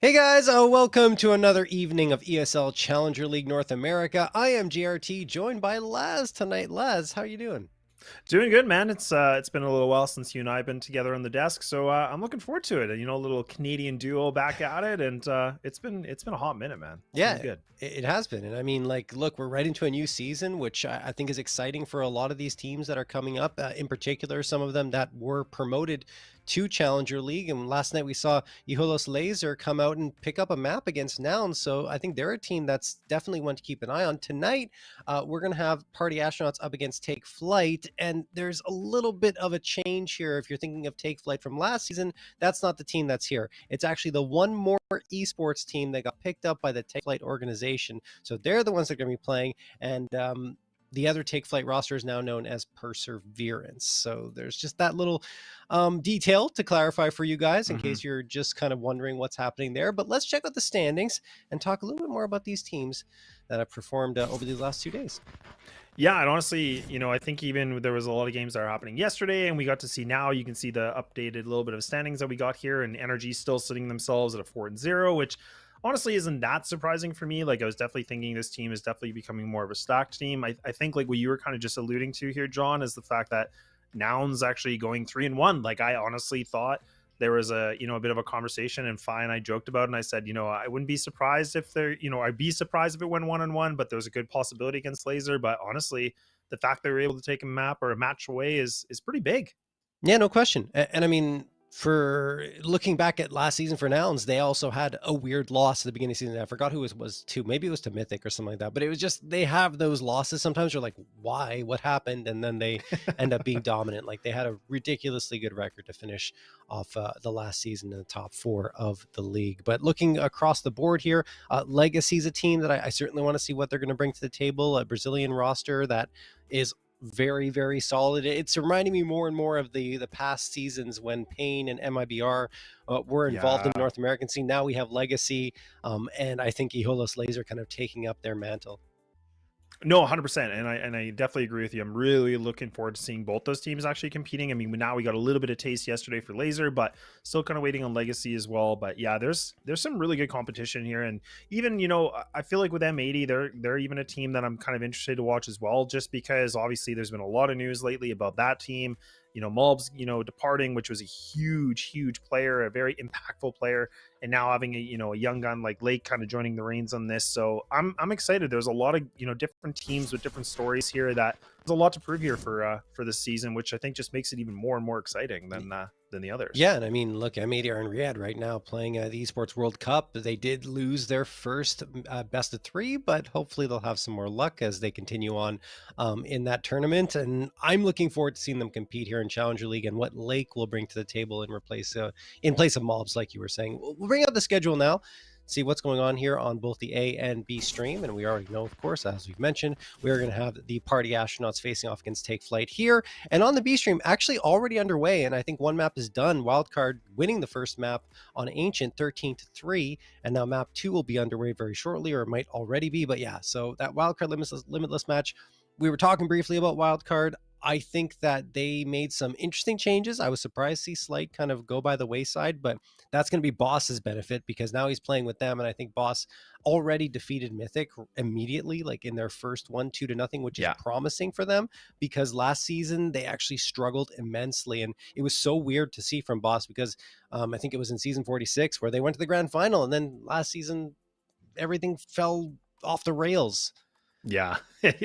Hey guys, welcome to another evening of ESL Challenger League North America. I am GRT, joined by Laz tonight. Laz, how you doing? Doing good, man. It's been a little while since you and I have been together on the desk, so I'm looking forward to it. You know, a little Canadian duo back at it, and it's been a hot minute, man. It's Yeah, been good. it has been. And I mean, like, look, we're right into a new season, which I think is exciting for a lot of these teams that are coming up, in particular, some of them that were promoted to Challenger League. And last night we saw Iholos Laser come out and pick up a map against Nouns. So I think they're a team that's definitely one to keep an eye on. Tonight, we're going to have Party Astronauts up against Take Flight. And there's a little bit of a change here. If you're thinking of Take Flight from last season, that's not the team that's here. It's actually the one more esports team that got picked up by the Take Flight organization. So they're the ones that are going to be playing. And the other Take Flight roster is now known as Perseverance. So there's just that little detail to clarify for you guys in hmm case you're just kind of wondering what's happening there. But let's check out the standings and talk a little bit more about these teams that have performed over these last 2 days. Yeah, and honestly, I think even there was a lot of games that are happening yesterday, and we got to see now. You can see the updated little bit of standings that we got here, and Energy still sitting themselves at a 4-0, which honestly isn't that surprising for me. Like, I was definitely thinking this team is definitely becoming more of a stacked team. I think like what you were kind of just alluding to here, John, is the fact that Noun's actually going 3-1. Like, I honestly thought there was a bit of a conversation, and Fi and I joked about it, and I said, I wouldn't be surprised if I'd be surprised if it went 1-1, but there's a good possibility against Laser. But honestly, the fact they were able to take a map or a match away is pretty big. Yeah, no question. And I mean, for looking back at last season for Nouns, they also had a weird loss at the beginning of the season. I forgot who it was to. Maybe it was to Mythic or something like that. But it was just they have those losses. Sometimes you're like, why? What happened? And then they end up being dominant. Like they had a ridiculously good record to finish off the last season in the top 4 of the league. But looking across the board here, Legacy's a team that I certainly want to see what they're going to bring to the table. A Brazilian roster that is very, very solid. It's reminding me more and more of the past seasons when Payne and MIBR were involved in the Yeah. North American scene. Now we have Legacy, and I think Iholos Laser kind of taking up their mantle. No, 100%, and I definitely agree with you. I'm really looking forward to seeing both those teams actually competing. I mean, now we got a little bit of taste yesterday for Laser, but still kind of waiting on Legacy as well. But yeah, there's some really good competition here, and even I feel like with M80, they're even a team that I'm kind of interested to watch as well, just because obviously there's been a lot of news lately about that team. Mulb's departing, which was a huge player, a very impactful player, and now having a young gun like Lake kind of joining the reins on this. So I'm excited. There's a lot of different teams with different stories here. That there's a lot to prove here for this season, which I think just makes it even more and more exciting than the others. Yeah, and I mean, look, M80 are in Riyadh right now playing the Esports World Cup. They did lose their first best of 3, but hopefully they'll have some more luck as they continue on in that tournament. And I'm looking forward to seeing them compete here in Challenger League and what Lake will bring to the table in place of Mobs, like you were saying. We'll bring up the schedule now, see what's going on here on both the A and B stream. And we already know, of course, as we've mentioned, we are going to have the Party Astronauts facing off against Take Flight here. And on the B stream, actually already underway. And I think one map is done. Wildcard winning the first map on Ancient 13-3. And now map 2 will be underway very shortly, or it might already be. But yeah, so that Wildcard Limitless match, we were talking briefly about Wildcard. I think that they made some interesting changes. I was surprised to see Slight kind of go by the wayside, but that's going to be Boss's benefit because now he's playing with them. And I think Boss already defeated Mythic immediately, like in their first one, 2-0, which is Yeah. promising for them because last season they actually struggled immensely. And it was so weird to see from Boss because I think it was in season 46 where they went to the grand final. And then last season, everything fell off the rails. Yeah.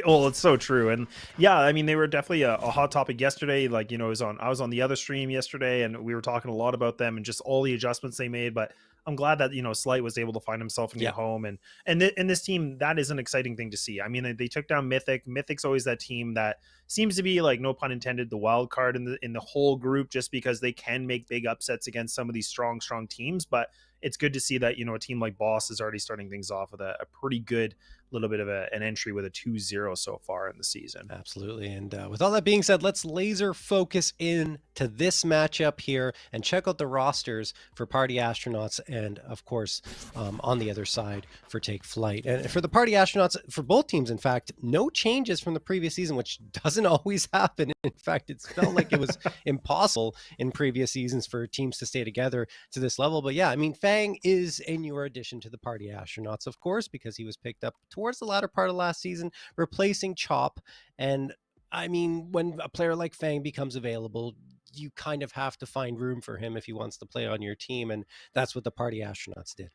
Well, it's so true. And yeah, I mean, they were definitely a hot topic yesterday. Like, I was on the other stream yesterday and we were talking a lot about them and just all the adjustments they made. But I'm glad that, Slight was able to find himself a new home. And this team, that is an exciting thing to see. I mean, they took down Mythic. Mythic's always that team that seems to be, like, no pun intended, the wild card in the whole group, just because they can make big upsets against some of these strong teams. But it's good to see that, a team like Boss is already starting things off with a pretty good little bit of an entry with a 2-0 so far in the season. Absolutely. And with all that being said, let's laser focus in to this matchup here and check out the rosters for Party Astronauts and, of course, on the other side for Take Flight. And for the Party Astronauts, for both teams, in fact, no changes from the previous season, which doesn't doesn't always happen. In fact, it's felt like it was impossible in previous seasons for teams to stay together to this level. But yeah, I mean, Fang is a newer addition to the Party Astronauts, of course, because he was picked up towards the latter part of last season, replacing Chop. And I mean, when a player like Fang becomes available, you kind of have to find room for him if he wants to play on your team. And that's what the Party Astronauts did.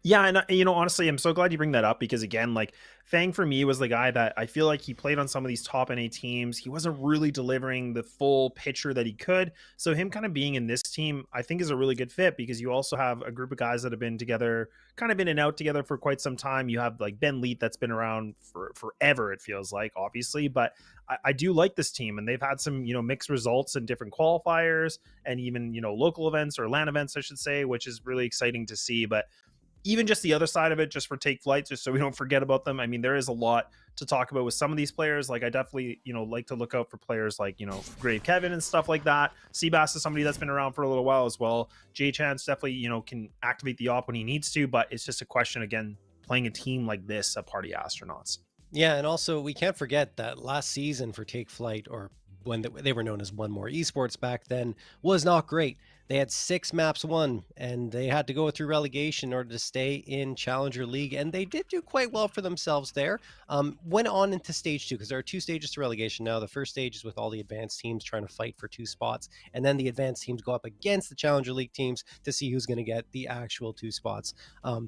Yeah, and honestly, I'm so glad you bring that up because again, like Fang for me was the guy that I feel like he played on some of these top NA teams. He wasn't really delivering the full picture that he could. So him kind of being in this team, I think is a really good fit because you also have a group of guys that have been together, kind of in and out together for quite some time. You have like Ben Leet that's been around for forever, it feels like, obviously, but I do like this team and they've had some, mixed results in different qualifiers and even, local events or LAN events, I should say, which is really exciting to see. But even just the other side of it, just for Take Flight, just so we don't forget about them. I mean, there is a lot to talk about with some of these players. Like I definitely, like to look out for players like, Grave Kevin and stuff like that. Seabass is somebody that's been around for a little while as well. J Chance definitely, can activate the op when he needs to, but it's just a question, again, playing a team like this, a Party Astronauts. Yeah, and also we can't forget that last season for Take Flight, or when they were known as One More Esports back then, was not great. They had 6 maps won, and they had to go through relegation in order to stay in Challenger League, and they did do quite well for themselves there. Went on into stage 2, because there are 2 stages to relegation now. The first stage is with all the advanced teams trying to fight for 2 spots, and then the advanced teams go up against the Challenger League teams to see who's going to get the actual 2 spots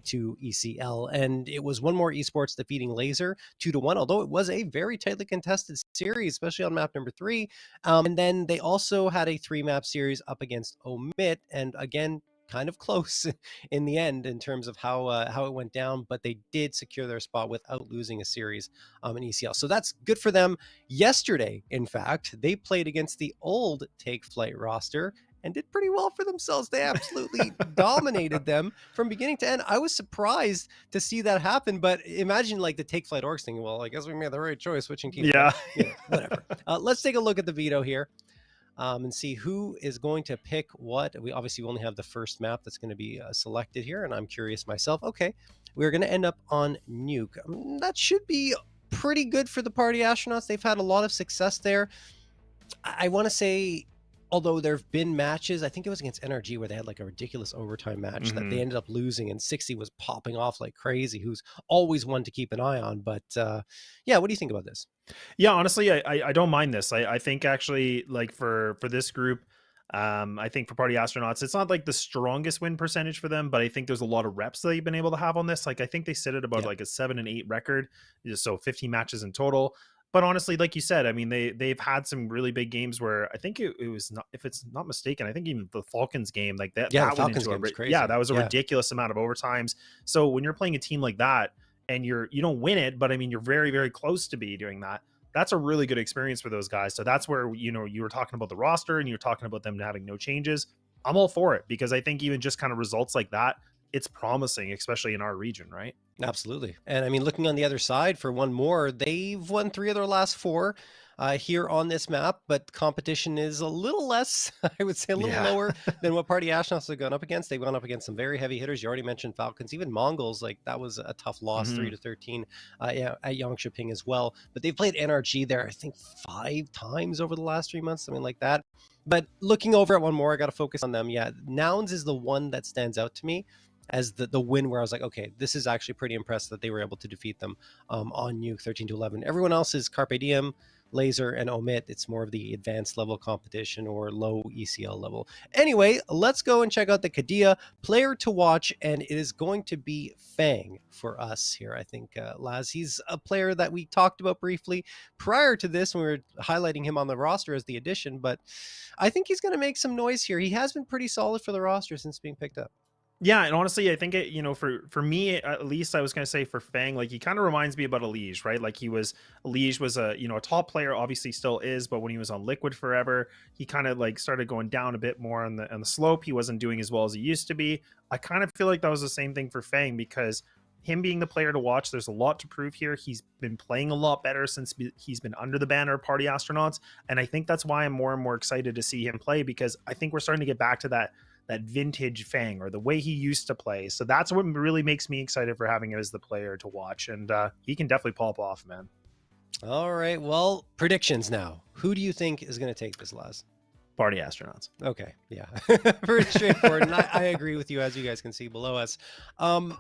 to ECL. And it was One More Esports defeating Laser 2-1, although it was a very tightly contested series, especially on map number 3. And then they also had a 3-map series up against Omit, and again, kind of close in the end in terms of how it went down, but they did secure their spot without losing a series in ECL. So that's good for them. Yesterday, in fact, they played against the old Take Flight roster and did pretty well for themselves. They absolutely dominated them from beginning to end. I was surprised to see that happen, but imagine like the Take Flight orgs thinking, well, I guess we made the right choice switching teams. Yeah. But, whatever. Let's take a look at the veto here. And see who is going to pick what. We obviously only have the first map that's going to be selected here, and I'm curious myself. Okay, we're going to end up on Nuke. That should be pretty good for the Party Astronauts. They've had a lot of success there. I want to say, although there have been matches, I think it was against NRG where they had like a ridiculous overtime match that they ended up losing, and 60 was popping off like crazy, who's always one to keep an eye on. But yeah, what do you think about this? Yeah, honestly, I don't mind this. I think actually like for this group, I think for Party Astronauts, it's not like the strongest win percentage for them, but I think there's a lot of reps that you've been able to have on this. Like I think they sit at about like a 7-8 record, so 15 matches in total. But honestly, like you said, I mean, they've had some really big games where I think it was not, if it's not mistaken, I think even the Falcons game, like that, Yeah, that the went Falcons into game was crazy. yeah, that was a ridiculous amount of overtimes. So when you're playing a team like that and you don't win it, but I mean, you're very, very close to be doing that. That's a really good experience for those guys. So that's where, you were talking about the roster and you're talking about them having no changes. I'm all for it because I think even just kind of results like that, it's promising, especially in our region, right? Absolutely. And I mean, looking on the other side for One More, they've won 3 of their last 4 here on this map, but competition is a little less, I would say a little lower than what Party Astronauts have gone up against. They've gone up against some very heavy hitters. You already mentioned Falcons, even Mongols, like that was a tough loss, 3-13 yeah, at Yangshiping as well. But they've played NRG there, I think 5 times over the last 3 months, something like that. But looking over at One More, I got to focus on them. Yeah, Nouns is the one that stands out to me as the win where I was like, okay, this is actually pretty impressive that they were able to defeat them on Nuke 13-11. Everyone else is Carpe Diem, Laser, and Omit. It's more of the advanced level competition or low ECL level. Anyway, let's go and check out the Kadia player to watch, and it is going to be Fang for us here. I think, Laz, he's a player that we talked about briefly prior to this when we were highlighting him on the roster as the addition, but I think he's going to make some noise here. He has been pretty solid for the roster since being picked up. Yeah, and honestly, I think it, for me at least, I was gonna say for Fang, like he kind of reminds me about Elige, right? Like Elige was a a top player, obviously still is, but when he was on Liquid forever, he kind of like started going down a bit more on the slope. He wasn't doing as well as he used to be. I kind of feel like that was the same thing for Fang because him being the player to watch, there's a lot to prove here. He's been playing a lot better since he's been under the banner of Party Astronauts, and I think that's why I'm more and more excited to see him play because I think we're starting to get back to that vintage Fang or the way he used to play. So that's what really makes me excited for having him as the player to watch. And he can definitely pop off, man. All right. Well, predictions now. Who do you think is going to take this, last? Party Astronauts. Okay, yeah, pretty straightforward, and I agree with you, as you guys can see below us. Party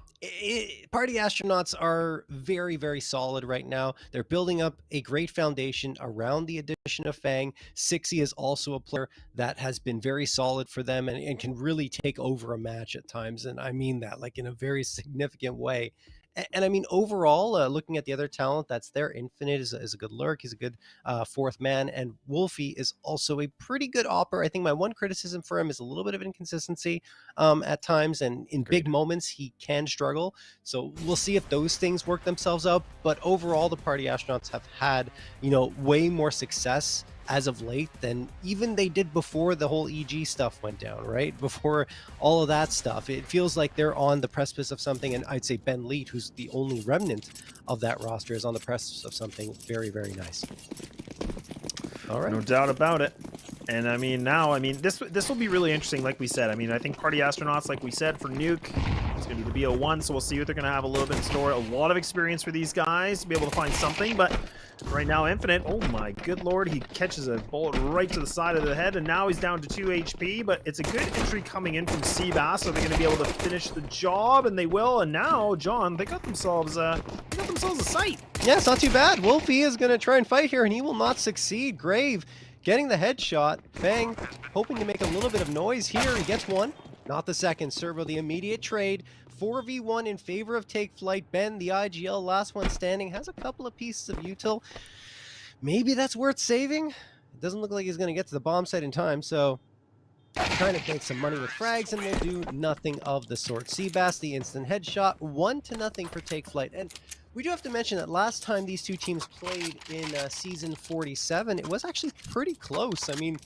Astronauts are very, very solid right now. They're building up a great foundation around the addition of Fang. Sixy is also a player that has been very solid for them and can really take over a match at times, and I mean that like in a very significant way. And I mean, overall, looking at the other talent that's there, Infinite is a good lurk. He's a good fourth man, and Wolfie is also a pretty good opper. I think my one criticism for him is a little bit of inconsistency at times, and in big Agreed. moments he can struggle. So we'll see if those things work themselves out. But overall, the Party Astronauts have had, way more success as of late than even they did before the whole EG stuff went down, right? Before all of that stuff, it feels like they're on the precipice of something. And I'd say Ben Leet, who's the only remnant of that roster, is on the precipice of something very, very nice. All right. No doubt about it. And I mean, now, I mean, this will be really interesting, like we said. I mean, I think Party Astronauts, like we said, for Nuke, it's going to be the BO1, so we'll see what they're going to have a little bit in store. A lot of experience for these guys to be able to find something, but right now, Infinite, oh my good lord, he catches a bullet right to the side of the head, and now he's down to 2 HP, but it's a good entry coming in from Seabass, so they're going to be able to finish the job, and they will, and now, John, they got themselves a sight. Yeah, it's not too bad. Wolfie is going to try and fight here, and he will not succeed. Grave getting the headshot. Fang hoping to make a little bit of noise here. He gets one. Not the second. Servo, the immediate trade. 4v1 in favor of Take Flight. Ben, the IGL, last one standing, has a couple of pieces of util. Maybe that's worth saving. It doesn't look like he's going to get to the bomb site in time, so trying to make some money with frags, and we'll do nothing of the sort. Seabass, the instant headshot. 1-0 for Take Flight. And we do have to mention that last time these two teams played in season 47, it was actually pretty close. I mean,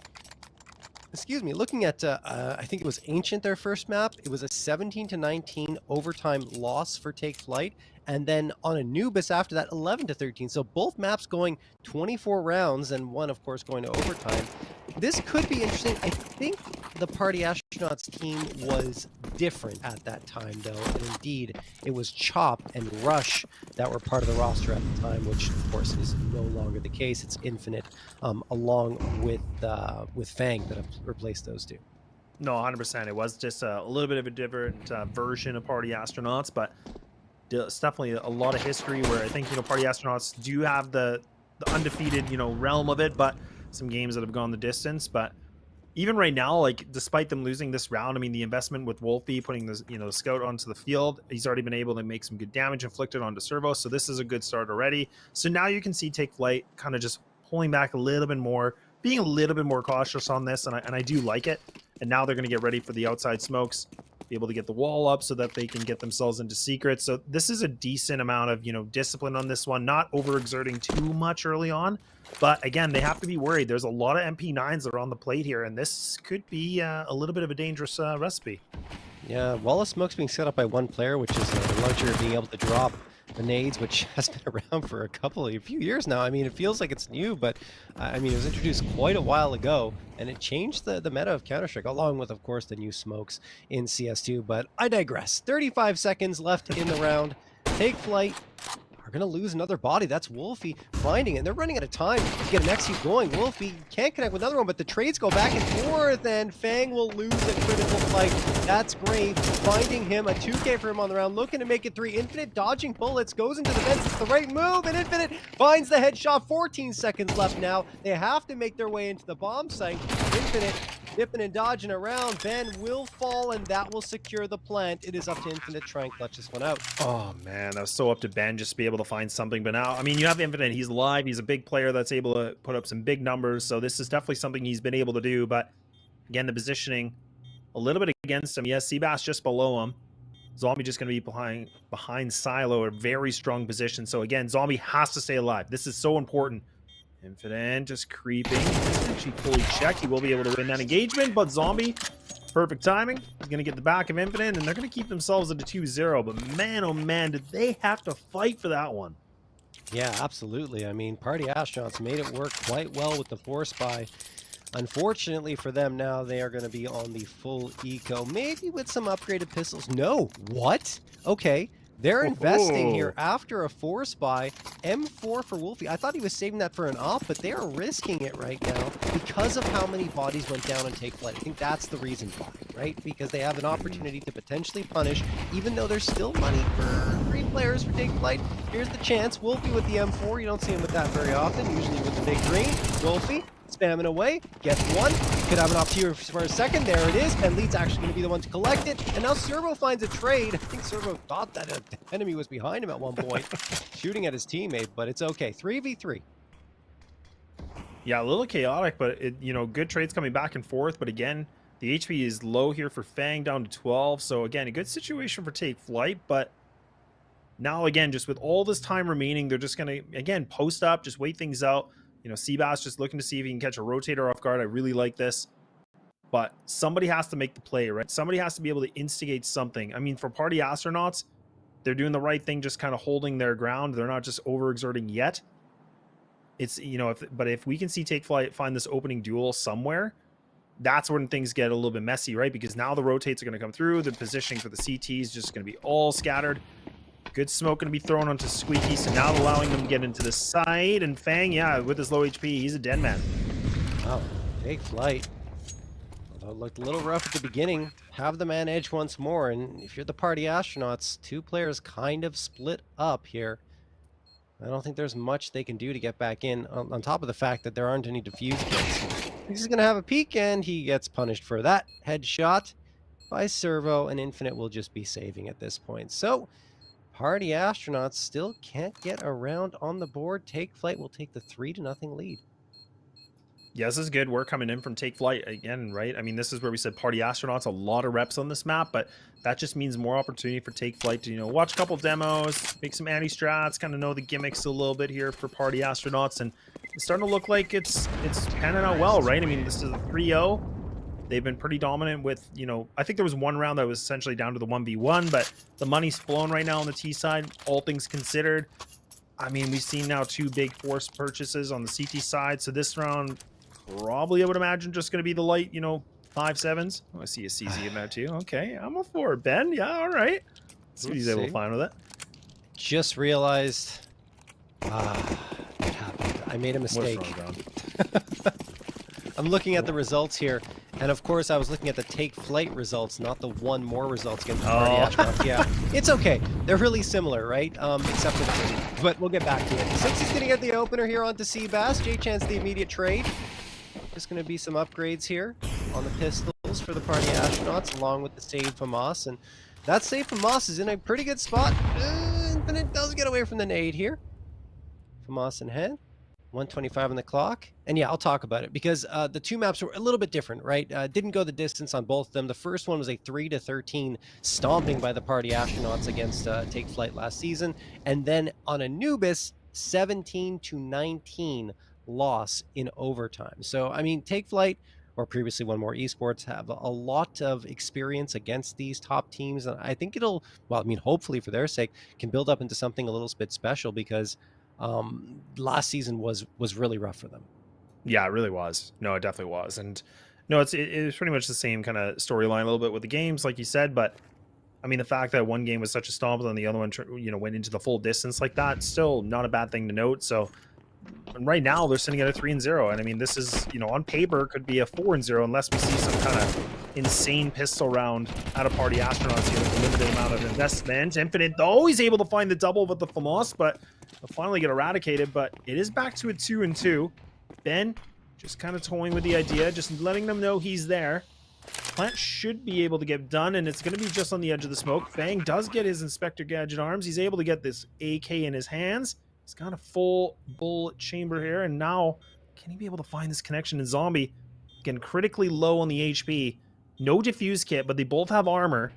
excuse me, looking at, I think it was Ancient, their first map, it was a 17-19 overtime loss for Take Flight. And then on Anubis after that, 11-13. So both maps going 24 rounds, and one, of course, going to overtime. This could be interesting. I think the Party Astronauts team was different at that time, though. And indeed, it was Chop and Rush that were part of the roster at the time, which, of course, is no longer the case. It's Infinite, along with Fang, that have replaced those two. No, 100%. It was just a little bit of a different version of Party Astronauts, but it's definitely a lot of history where I think, Party Astronauts do have the undefeated, realm of it, but some games that have gone the distance. But even right now, like, despite them losing this round, I mean, the investment with Wolfie putting this, the scout onto the field, he's already been able to make some good damage inflicted onto Servo, so this is a good start already. So now you can see Take Flight kind of just pulling back a little bit more, being a little bit more cautious on this, and I do like it. And now they're going to get ready for the outside smokes, be able to get the wall up so that they can get themselves into secrets. So this is a decent amount of, discipline on this one, not overexerting too much early on. But again, they have to be worried. There's a lot of MP9s that are on the plate here, and this could be a little bit of a dangerous recipe. Yeah, wall of smoke's being set up by one player, which is the luxury of being able to drop the nades, which has been around for a few years now. I mean, it feels like it's new, but I mean, it was introduced quite a while ago, and it changed the meta of Counter-Strike, along with, of course, the new smokes in CS2. But I digress. 35 seconds left in the round. Take Flight are going to lose another body. That's Wolfie finding it. They're running out of time to get an execute going. Wolfie can't connect with another one, but the trades go back and forth, and Fang will lose a critical fight. That's Grave finding him. A 2K for him on the round, looking to make it 3. Infinite dodging bullets, goes into the vents. It's the right move, and Infinite finds the headshot. 14 seconds left now. They have to make their way into the bomb site. Infinite dipping and dodging around. Ben will fall, and that will secure the plant. It is up to Infinite to try and clutch this one out. Oh, man, that was so up to Ben just to be able to find something. But now, I mean, you have Infinite. He's live. He's a big player that's able to put up some big numbers. So this is definitely something he's been able to do. But again, the positioning a little bit against him. Yes, Seabass just below him. Zombie just going to be behind Silo, a very strong position. So again, Zombie has to stay alive. This is so important. Infinite just creeping. He's actually fully checked. He will be able to win that engagement, but Zombie, perfect timing. He's going to get the back of Infinite, and they're going to keep themselves at a 2-0. But man, oh man, did they have to fight for that one. Yeah, absolutely. I mean, Party Astronauts made it work quite well with the force buy. Unfortunately for them now, they are going to be on the full eco, maybe with some upgraded pistols. No, what? Okay, They're investing here Oh, after a force buy. M4 for Wolfie. I thought he was saving that for an op, but they are risking it right now because of how many bodies went down on Take Flight. I think that's the reason why, right? Because they have an opportunity to potentially punish, even though there's still money for 3 players for Take Flight. Here's the chance. Wolfie with the M4. You don't see him with that very often, usually with the big green. Wolfie spamming away, gets one, could have an opportunity for a second, there it is, and Lead's actually going to be the one to collect it, and now Servo finds a trade. I think Servo thought that an enemy was behind him at one point, shooting at his teammate, but it's okay. 3v3. yeah, a little chaotic, but good trades coming back and forth. But again, the HP is low here for Fang, down to 12. So again, a good situation for Take Flight, but now again, just with all this time remaining, they're just gonna again post up, just wait things out. Seabass just looking to see if he can catch a rotator off guard. I really like this. But somebody has to make the play, right? Somebody has to be able to instigate something. I mean, for Party Astronauts, they're doing the right thing, just kind of holding their ground. They're not just overexerting yet. It's, but if we can see Take Flight find this opening duel somewhere, that's when things get a little bit messy, right? Because now the rotates are going to come through. The positioning for the CT is just going to be all scattered. Good smoke going to be thrown onto Squeaky, so now allowing them to get into the side. And Fang, yeah, with his low HP, he's a dead man. Wow, Take Flight. Although it looked a little rough at the beginning, have the man edge once more, and if you're the Party Astronauts, 2 players kind of split up here. I don't think there's much they can do to get back in, on top of the fact that there aren't any defuse kits. He's going to have a peek, and he gets punished for that. Headshot by Servo, and Infinite will just be saving at this point. So, Party Astronauts still can't get around on the board. Take Flight will take the 3-0 lead. Yeah, this is good work coming in from Take Flight again, right? I mean, this is where we said Party Astronauts, a lot of reps on this map, but that just means more opportunity for Take Flight to, watch a couple demos, make some anti-strats, kind of know the gimmicks a little bit here for Party Astronauts, and it's starting to look like it's panning out well, right? I mean, this is a 3-0. They've been pretty dominant with, I think there was one round that was essentially down to the 1v1, but the money's flowing right now on the T side, all things considered. I mean, we've seen now 2 big force purchases on the CT side, so this round probably, I would imagine, just going to be the light, 5-7s. Oh, I see a CZ in there too. Okay, I'm all for it, Ben. Yeah, all right. Let's see what he's able to find with it. Just realized, it happened. I made a mistake. I'm looking at the results here, and of course I was looking at the Take Flight results, not the 1 more results against the Party Astronauts. Yeah, it's okay. They're really similar, right? Except for the first, but we'll get back to it. Since he's going to get the opener here onto Seabass, J-Chance the immediate trade. Just going to be some upgrades here on the pistols for the Party Astronauts, along with the save FAMAS, and that save FAMAS is in a pretty good spot. Infinite does get away from the nade here. FAMAS in hand. 125 on the clock, and yeah, I'll talk about it because the 2 maps were a little bit different, right? Didn't go the distance on both of them. The first one was a 3-13 stomping by the Party Astronauts against Take Flight last season, and then on Anubis, 17-19 loss in overtime. So I mean, Take Flight, or previously One More Esports, have a lot of experience against these top teams, and I think it'll, well, I mean, hopefully for their sake, can build up into something a little bit special because last season was really rough for them. Yeah, it really was. No, it definitely was. And no, it's pretty much the same kind of storyline a little bit with the games, like you said. But I mean, the fact that one game was such a stomp and the other one, went into the full distance like that, still not a bad thing to note. So right now they're sitting at a 3-0, and I mean, this is, on paper could be a 4-0 unless we see some kind of insane pistol round out of Party Astronauts here with a limited amount of investment. Infinite, though, he's able to find the double with the FAMAS, but they'll finally get eradicated. But it is back to a 2-2. Ben just kind of toying with the idea, just letting them know he's there. Plant should be able to get done, and it's going to be just on the edge of the smoke. Fang does get his Inspector Gadget arms. He's able to get this AK in his hands. He's got a full bullet chamber here, and now can he be able to find this connection in Zombie? Again, critically low on the HP. No diffuse kit, but they both have armor.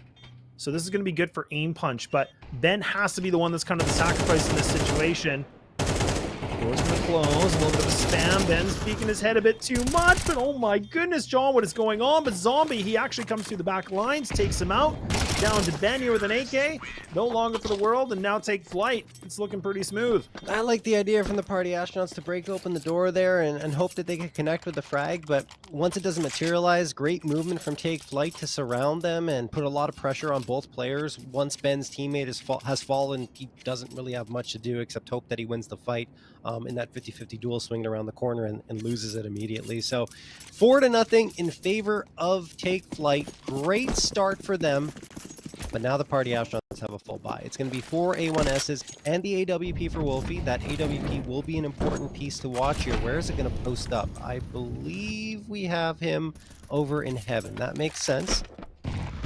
So this is going to be good for aim punch, but Ben has to be the one that's kind of the sacrifice in this situation. Goes for the close, a little bit of a spam. Ben's peeking his head a bit too much, but oh my goodness, John, what is going on? But Zombie, he actually comes through the back lines, takes him out. down to Ben here with an AK. No longer for the world, and now take Flyte. It's looking pretty smooth. I like the idea from the party astronauts to break open the door there and hope that they can connect with the frag, but once it doesn't materialize, great movement from Take Flight to surround them and put a lot of pressure on both players. Once Ben's teammate has fallen, he doesn't really have much to do except hope that he wins the fight in that 50-50 duel, swinging around the corner and loses it immediately. So 4-0 in favor of Take Flight. Great start for them. But now the party astronauts have a full buy. It's going to be 4 A1Ss and the AWP for Wolfie. That AWP will be an important piece to watch here. Where is it going to post up? I believe we have him over in heaven. That makes sense,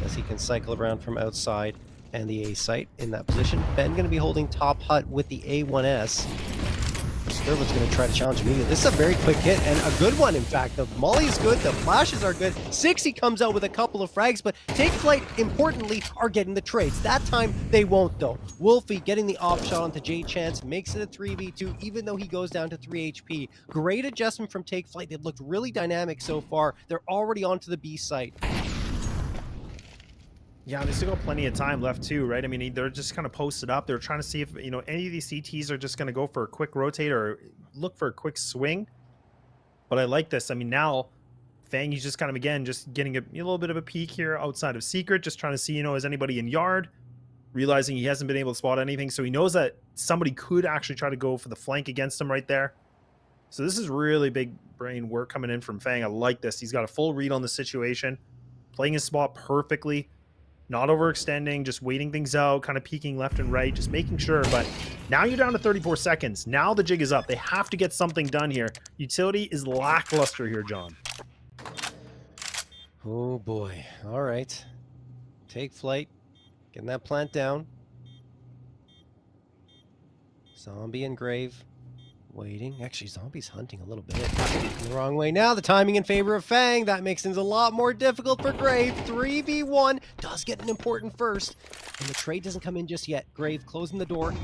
as he can cycle around from outside and the A site in that position. Ben going to be holding top hut with the A1S. Sturlin's going to try to challenge immediately. This is a very quick hit, and a good one, in fact. The molly is good, the flashes are good. 60 comes out with a couple of frags, but Take Flight, importantly, are getting the trades. That time, they won't, though. Wolfie getting the off shot onto J Chance, makes it a 3v2, even though he goes down to 3 HP. Great adjustment from Take Flight. They've looked really dynamic so far. They're already onto the B site. Yeah, they still got plenty of time left too, right? I mean, they're just kind of posted up. They're trying to see if, you know, any of these CTs are just going to go for a quick rotate or look for a quick swing. But I like this. I mean, now Fang, he's just kind of, again, just getting a little bit of a peek here outside of Secret, just trying to see, you know, is anybody in yard? Realizing he hasn't been able to spot anything. So he knows that somebody could actually try to go for the flank against him right there. So this is really big brain work coming in from Fang. I like this. He's got a full read on the situation, playing his spot perfectly. Not overextending, just waiting things out, kind of peeking left and right, just making sure. But now you're down to 34 seconds. Now the jig is up. They have to get something done here. Utility is lackluster here, John. Oh, boy. All right. Take Flight. Getting that plant down. Zombie and Grave. Waiting. Actually, Zombie's hunting a little bit. The wrong way now. The timing in favor of Fang. That makes things a lot more difficult for Grave. 3v1. Does get an important first. And the trade doesn't come in just yet. Grave closing the door.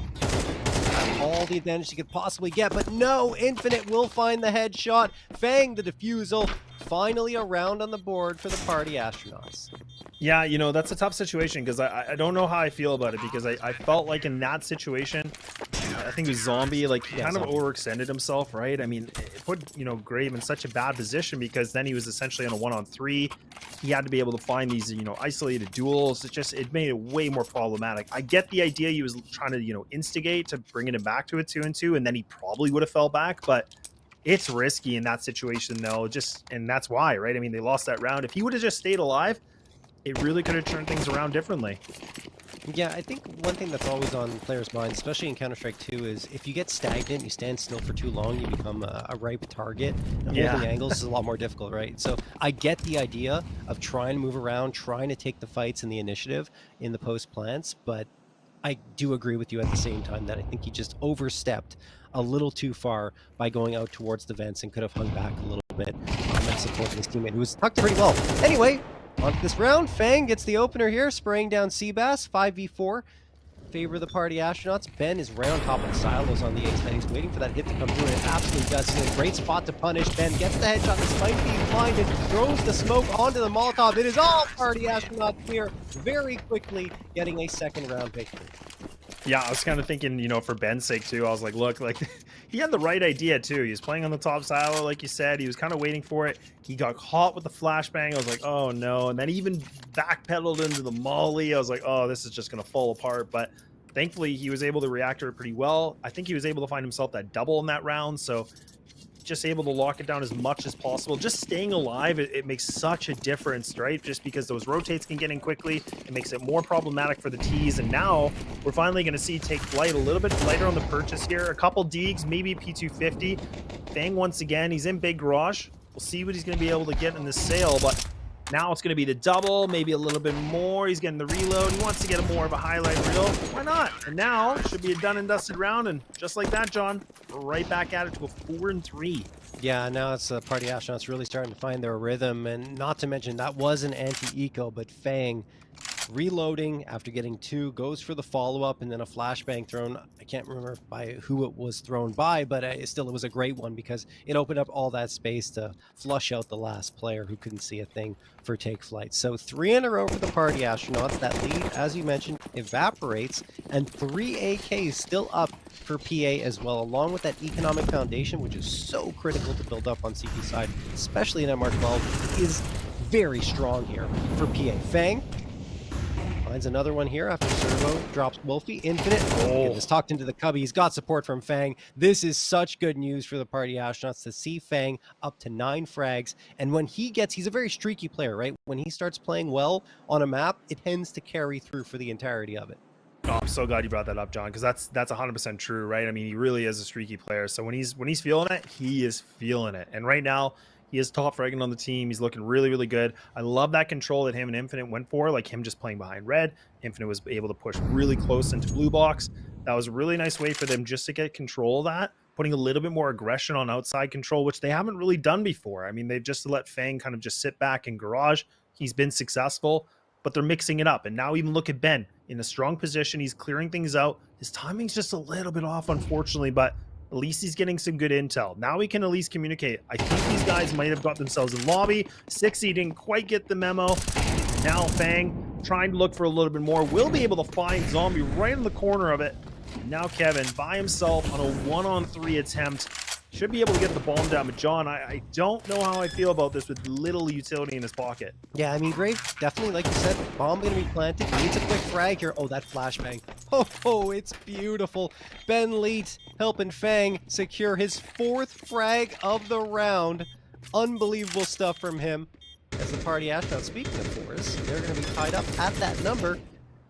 All the advantage he could possibly get. But no, Infinite will find the headshot. Fang the defusal. Finally a round on the board for the party astronauts. Yeah, you know, that's a tough situation because I don't know how I feel about it because I felt like in that situation, I think it was Zombie, like he kind of overextended himself, right? I mean, it put, you know, Grave in such a bad position because then he was essentially on a 1-on-3. He had to be able to find these, you know, isolated duels. It made it way more problematic. I get the idea he was trying to, you know, instigate to bringing him back to a 2-on-2, and then he probably would have fell back, but it's risky in that situation though, and that's why, right? I mean, they lost that round. If he would have just stayed alive, it really could have turned things around differently. Yeah, I think one thing that's always on players' minds, especially in Counter-Strike 2, is if you get stagnant, you stand still for too long, you become a ripe target. And holding angles is a lot more difficult, right? So I get the idea of trying to move around, trying to take the fights and the initiative in the post plants, but I do agree with you at the same time that I think he just overstepped a little too far by going out towards the vents and could have hung back a little bit and supporting his teammate, who was tucked pretty well. Anyway, on to this round, Fang gets the opener here, spraying down Seabass, 5v4. Favor of the party astronauts. Ben is round top of the silos on the A side. He's waiting for that hit to come through, and it absolutely does. He's in a great spot to punish. Ben gets the headshot despite being blinded, throws the smoke onto the Molotov. It is all party astronauts here, very quickly getting a second round victory. Yeah, I was kind of thinking, you know, for Ben's sake too, I was like, look, like he had the right idea too. He was playing on the top silo, like you said. He was kind of waiting for it. He got caught with the flashbang. I was like, oh no. And then he even backpedaled into the molly. I was like, oh, this is just going to fall apart. But thankfully, he was able to react to it pretty well. I think he was able to find himself that double in that round. So just able to lock it down as much as possible. Just staying alive, it makes such a difference, right? Just because those rotates can get in quickly, it makes it more problematic for the T's. And now we're finally going to see Take Flight a little bit lighter on the purchase here. A couple Deegs, maybe P250. Fang once again, he's in big garage. We'll see what he's going to be able to get in this sale, but now it's going to be the double, maybe a little bit more. He's getting the reload. He wants to get a more of a highlight reel. Why not? And now should be a done and dusted round. And just like that, John, we're right back at it to a 4-3. Yeah, now it's party astronauts really starting to find their rhythm. And not to mention, that was an anti-eco, but Fang reloading after getting 2, goes for the follow-up, and then a flashbang thrown. I can't remember by who it was thrown by, but it was a great one because it opened up all that space to flush out the last player who couldn't see a thing for Take Flight. So 3 in a row for the Party Astronauts. That lead, as you mentioned, evaporates, and 3 AKs still up for PA as well, along with that economic foundation, which is so critical to build up on CP side, especially in MR12, is very strong here for PA. Fang finds another one here after Servo drops Wolfie. Infinite. Oh, goodness, talked into the cubby. He's got support from Fang. This is such good news for the Party Astronauts to see Fang up to 9 frags. And when he's a very streaky player, right? When he starts playing well on a map, it tends to carry through for the entirety of it. Oh, I'm so glad you brought that up, John, because that's 100% true, right? I mean, he really is a streaky player. So when he's feeling it, he is feeling it. And right now, he is top fragging on the team. He's looking really, really good. I love that control that him and Infinite went for, like him just playing behind red. Infinite was able to push really close into blue box. That was a really nice way for them just to get control of that, putting a little bit more aggression on outside control, which they haven't really done before. I mean, they've just let Fang kind of just sit back in garage. He's been successful, but they're mixing it up. And now even look at Ben in a strong position. He's clearing things out. His timing's just a little bit off, unfortunately, but at least he's getting some good intel. Now we can at least communicate. I think these guys might have got themselves in lobby. 60 didn't quite get the memo. Now Fang trying to look for a little bit more. Will be able to find Zombie right in the corner of it. Now Kevin by himself on a 1-on-3 attempt. Should be able to get the bomb down, but John, I don't know how I feel about this with little utility in his pocket. Yeah, I mean, Grave, definitely, like you said, bomb going to be planted. Needs a quick frag here. Oh, that flashbang. Oh, it's beautiful. Ben Leet helping Fang secure his 4th frag of the round. Unbelievable stuff from him. As the Party Astronauts, speaking of 4s, they're going to be tied up at that number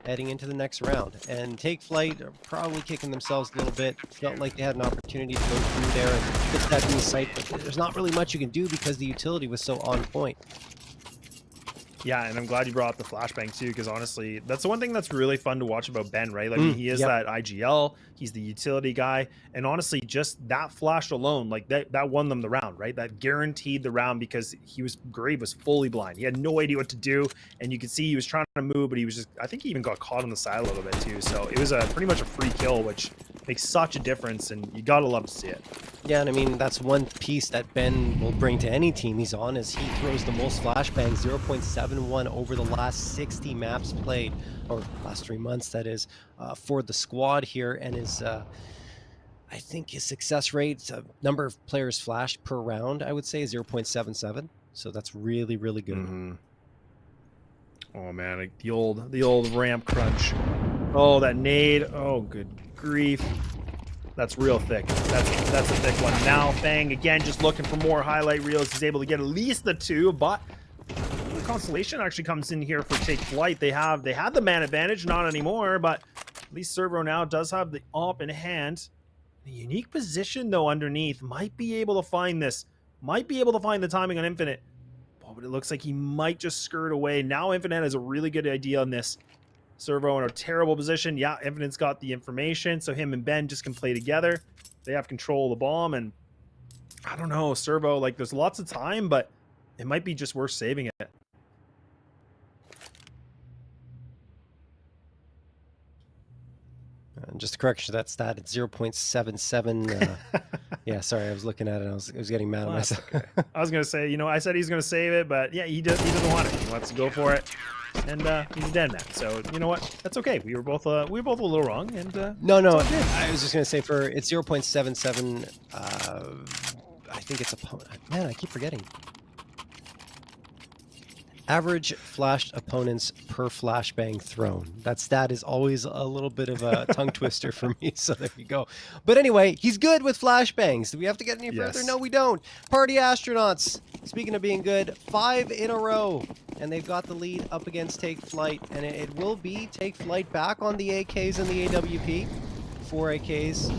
heading into the next round. And Take Flight are probably kicking themselves a little bit. Felt like they had an opportunity to go through there and fix that new site, but there's not really much you can do because the utility was so on point. Yeah, and I'm glad you brought up the flashbang too, because honestly, that's the one thing that's really fun to watch about Ben, right? Like he is that IGL, he's the utility guy, and honestly, just that flash alone, like that won them the round, right? That guaranteed the round because Grave was fully blind. He had no idea what to do, and you could see he was trying to move, but he was just, I think he even got caught on the side a little bit too. So it was pretty much a free kill, which makes such a difference, and you gotta love to see it. Yeah, and I mean, that's one piece that Ben will bring to any team he's on, is he throws the most flashbangs, 0.71 over the last 60 maps played, or last 3 months, that is, for the squad here, and his, I think his success rate, number of players flashed per round, I would say, is 0.77, so that's really, really good. Mm-hmm. Oh man, like the old ramp crunch. Oh, that nade. Oh, good grief. That's real thick. That's a thick one. Now Fang again just looking for more highlight reels. He's able to get at least the 2, but the consolation actually comes in here for Take Flight. They had the man advantage, not anymore, but at least Servo now does have the op in hand. A unique position though underneath. Might be able to find this. Might be able to find the timing on Infinite. Oh, but it looks like he might just skirt away. Now Infinite has a really good idea on this. Servo in a terrible position. Yeah, Infinite's got the information, so him and Ben just can play together. They have control of the bomb, and I don't know, Servo, like, there's lots of time, but it might be just worth saving it. And just a correction to that stat, it's 0.77. Yeah, sorry, I was looking at it. I was getting mad at myself. Okay. I was gonna say, you know, I said he's gonna save it, but yeah, he doesn't want it. He wants to go for it, and he's dead now. So you know what? That's okay. We were both a little wrong, and no, I was just gonna say it's 0.77. I think it's man, I keep forgetting. Average flashed opponents per flashbang thrown. That stat is always a little bit of a tongue twister for me, so there you go. But anyway, he's good with flashbangs. Do we have to get any further? No, we don't. Party Astronauts, speaking of being good, 5 in a row, and they've got the lead up against Take Flight, and it will be Take Flight back on the AKs and the AWP. 4 AKs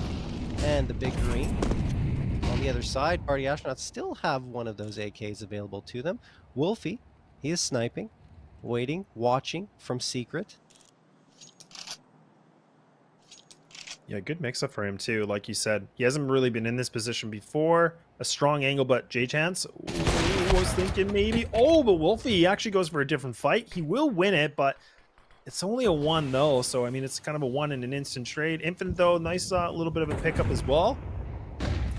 and the big green. On the other side, Party Astronauts still have one of those AKs available to them. Wolfie, he is sniping, waiting, watching from secret. Yeah, good mix-up for him too. Like you said, he hasn't really been in this position before. A strong angle, but J-Chance was thinking maybe. Oh, but Wolfie, he actually goes for a different fight. He will win it, but It's only a 1 though, so I mean it's kind of a 1 in an instant trade. Infinite though, nice little bit of a pickup as well.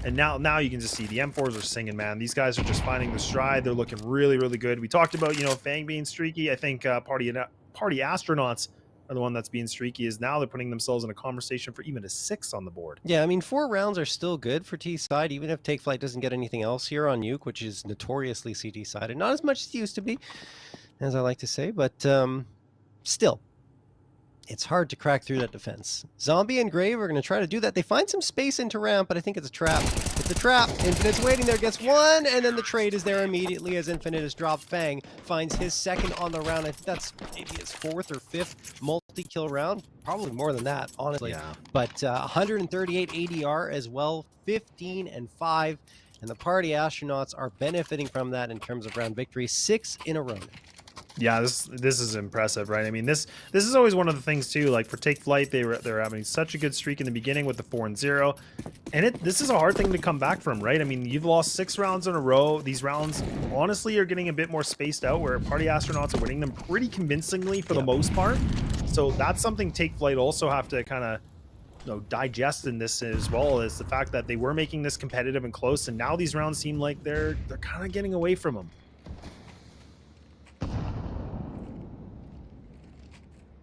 And now you can just see the M4s are singing, man. These guys are just finding the stride. They're looking really, really good. We talked about, Fang being streaky. I think Party Astronauts are the one that's being streaky. Is now they're putting themselves in a conversation for even a 6 on the board. Yeah, I mean, 4 rounds are still good for T side, even if Take Flight doesn't get anything else here on Nuke, which is notoriously CT sided. Not as much as it used to be, as I like to say, but still. It's hard to crack through that defense. Zombie and Grave are going to try to do that. They find some space into ramp, but I think it's a trap. It's a trap. Infinite's waiting there, gets one, and then the trade is there immediately as Infinite is dropped. Fang finds his second on the round. I think that's maybe his 4th or 5th multi-kill round. Probably more than that, honestly. Yeah. But 138 ADR as well, 15 and 5. And the Party Astronauts are benefiting from that in terms of round victory, 6 in a row. Yeah, this is impressive, right? I mean, this is always one of the things too. Like for Take Flight, they're having such a good streak in the beginning with the 4-0, and this is a hard thing to come back from, right? I mean, you've lost 6 rounds in a row. These rounds, honestly, are getting a bit more spaced out, where Party Astronauts are winning them pretty convincingly for the most part. So that's something Take Flight also have to kind of digest in this, as well as the fact that they were making this competitive and close, and now these rounds seem like they're kind of getting away from them.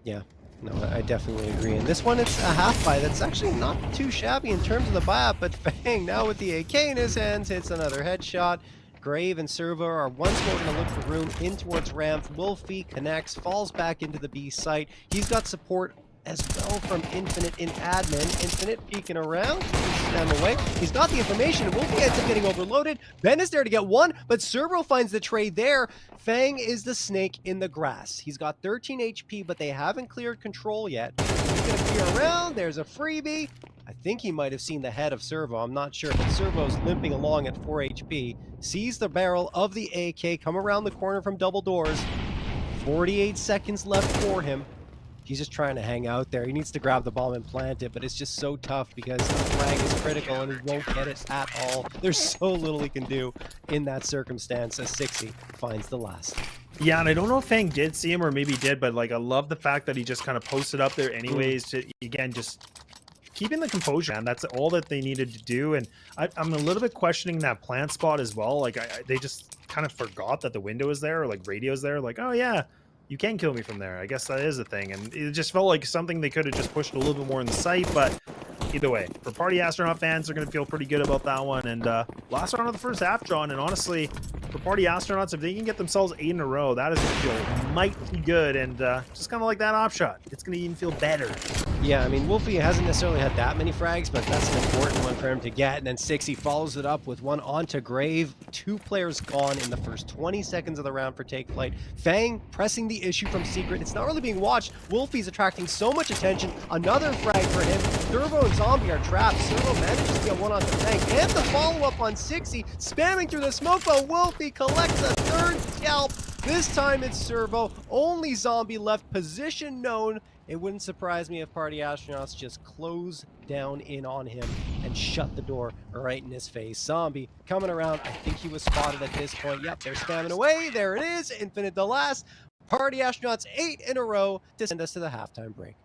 Yeah, no, I definitely agree. And this one, it's a half buy that's actually not too shabby in terms of the buy-up, but Fang, now with the AK in his hands, hits another headshot. Grave and Servo are once more going to look for room in towards ramp. Wolfie connects, falls back into the B site. He's got support as well from Infinite in admin. Infinite peeking around, them away. He's got the information. Wolfie ends up getting overloaded. Ben is there to get one, but Servo finds the trade there. Fang is the snake in the grass. He's got 13 HP, but they haven't cleared control yet. He's going to clear around. There's a freebie. I think he might have seen the head of Servo. I'm not sure, but Servo's limping along at 4 HP. Sees the barrel of the AK come around the corner from double doors. 48 seconds left for him. He's just trying to hang out there. He needs to grab the bomb and plant it, but it's just so tough because the frag is critical and he won't get it at all. There's so little he can do in that circumstance as 60 finds the last. Yeah, and I don't know if Fang did see him or maybe did, but like I love the fact that he just kind of posted up there anyways to, again, just keeping the composure, man. That's all that they needed to do. And I'm a little bit questioning that plant spot as well. Like they just kind of forgot that the window is there, or like radio's there. Like, oh yeah, you can kill me from there. I guess that is a thing. And it just felt like something they could have just pushed a little bit more in the sight. But either way, for Party Astronaut fans, they're going to feel pretty good about that one. And last round of the first half, John. And honestly, for Party Astronauts, if they can get themselves 8 in a row, that is going to feel mighty good. And just kind of like that op shot, it's going to even feel better. Yeah, I mean, Wolfie hasn't necessarily had that many frags, but that's an important one for him to get. And then 60 follows it up with one onto Grave. 2 players gone in the first 20 seconds of the round for Take Flight. Fang pressing the issue from Secret. It's not really being watched. Wolfie's attracting so much attention. Another frag for him. Servo and Zombie are trapped. Servo manages to get one onto Fang. And the follow-up on 60. Spamming through the smoke, but Wolfie collects a 3rd scalp. This time it's Servo. Only Zombie left. Position known. It wouldn't surprise me if Party Astronauts just close down in on him and shut the door right in his face. Zombie coming around. I think he was spotted at this point. Yep, they're spamming away. There it is. Infinite the last. Party Astronauts 8 in a row to send us to the halftime break.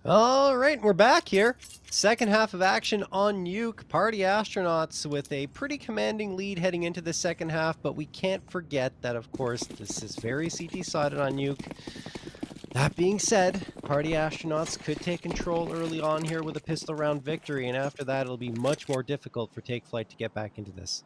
All right, we're back here. Second half of action on Nuke. Party Astronauts with a pretty commanding lead heading into the second half, but we can't forget that, of course, this is very CT-sided on Nuke. That being said, Party Astronauts could take control early on here with a pistol round victory, and after that, it'll be much more difficult for Take Flight to get back into this.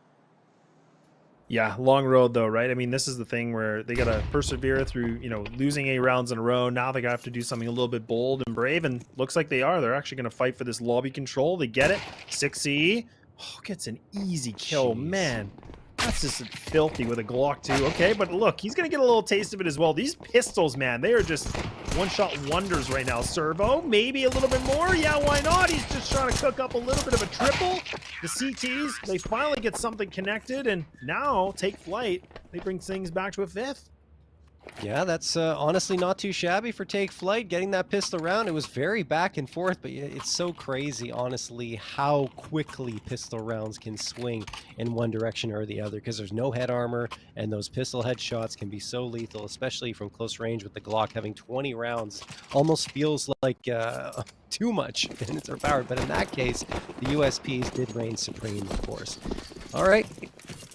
Yeah, long road though, right? I mean, this is the thing where they got to persevere through, losing 8 rounds in a row. Now they have to do something a little bit bold and brave, and looks like they are. They're actually going to fight for this lobby control. They get it. 6E. Oh, gets an easy kill. Jeez. Man, that's just filthy with a Glock too. Okay, but look, he's going to get a little taste of it as well. These pistols, man, they are just one-shot wonders right now. Servo, maybe a little bit more. Yeah, why not? He's just trying to cook up a little bit of a triple. The CTs, they finally get something connected, and now Take Flight, they bring things back to a fifth. Yeah, that's honestly not too shabby for Take Flight. Getting that pistol round, it was very back and forth, but it's so crazy, honestly, how quickly pistol rounds can swing in one direction or the other, because there's no head armor, and those pistol headshots can be so lethal, especially from close range with the Glock. Having 20 rounds almost feels like too much in its power, but in that case, the USPs did reign supreme, of course. All right.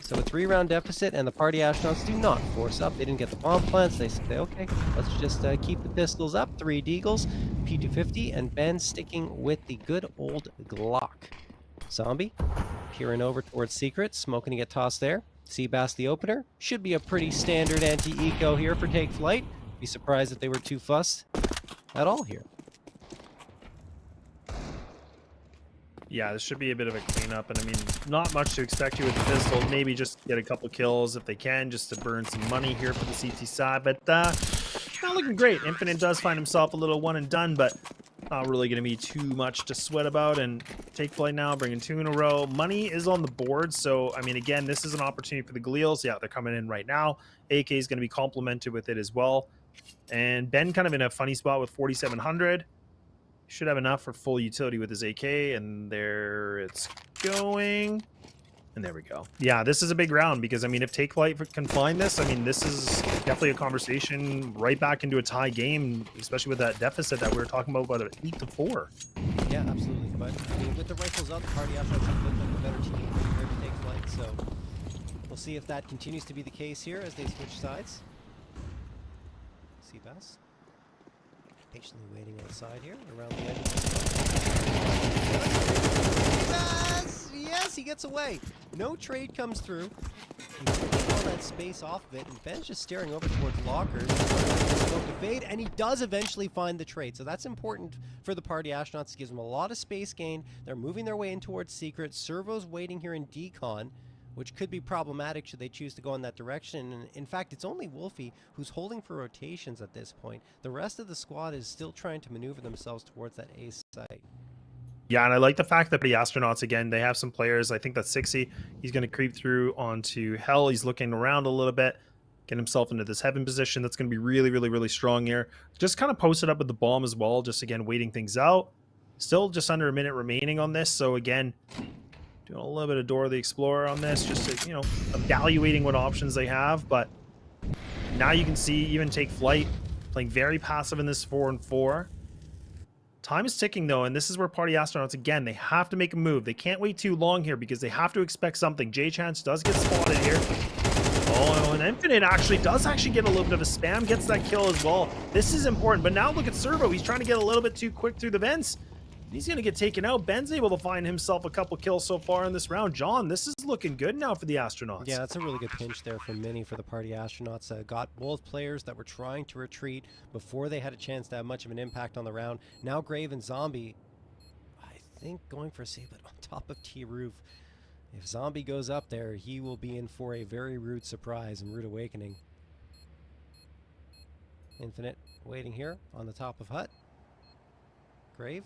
So a 3-round deficit, and the Party Astronauts do not force up. They didn't get the bomb plants. They say, okay, let's just keep the pistols up. 3 Deagles, P250, and Ben sticking with the good old Glock. Zombie peering over towards Secret. Smoke going to get tossed there. Seabass the opener. Should be a pretty standard anti-eco here for Take Flight. Be surprised if they were too fussed at all here. Yeah, this should be a bit of a cleanup, and I mean, not much to expect here with the pistol. Maybe just get a couple kills if they can, just to burn some money here for the CT side, but not looking great. Infinite does find himself a little one and done, but not really going to be too much to sweat about, and Take Flight now bringing 2 in a row. Money is on the board, so, I mean, again, this is an opportunity for the Gleals. Yeah, they're coming in right now. AK is going to be complemented with it as well, and Ben kind of in a funny spot with 4,700. Should have enough for full utility with his AK, and there it's going. And there we go. Yeah, this is a big round because, I mean, if Take Flight can find this, I mean, this is definitely a conversation right back into a tie game, especially with that deficit that we were talking about 8-4. Yeah, absolutely. But, I mean, with the rifles out, the Party Astronauts have looked like a better team compared to Take Flight, so we'll see if that continues to be the case here as they switch sides. Seabass patiently waiting outside here around the edge. Yes, he gets away. No trade comes through. He's taking all that space off of it, and Ben's just staring over towards lockers. To fade, and he does eventually find the trade. So that's important for the Party Astronauts. It gives them a lot of space gain. They're moving their way in towards Secret. Servo's waiting here in decon, which could be problematic should they choose to go in that direction. And in fact, it's only Wolfie who's holding for rotations at this point. The rest of the squad is still trying to maneuver themselves towards that A site. Yeah, and I like the fact that the Astronauts, again, they have some players. I think that 60, he's going to creep through onto Hell. He's looking around a little bit, get himself into this heaven position. That's going to be really, really, really strong here. Just kind of posted up with the bomb as well, just, again, waiting things out. Still just under a minute remaining on this. So, again, doing a little bit of Dora the Explorer on this, just to, evaluating what options they have. But now you can see even Take Flight playing very passive in this 4-4. Time is ticking, though, and this is where Party Astronauts, again, they have to make a move. They can't wait too long here because they have to expect something. J-Chance does get spotted here. Oh, and Infinite does get a little bit of a spam, gets that kill as well. This is important, but now look at Servo. He's trying to get a little bit too quick through the vents. He's going to get taken out. Ben's able to find himself a couple kills so far in this round. John, this is looking good now for the Astronauts. Yeah, that's a really good pinch there from Mini for the Party Astronauts. Got both players that were trying to retreat before they had a chance to have much of an impact on the round. Now Grave and Zombie, I think, going for a save, but on top of T-Roof. If Zombie goes up there, he will be in for a very rude surprise and rude awakening. Infinite waiting here on the top of Hut. Grave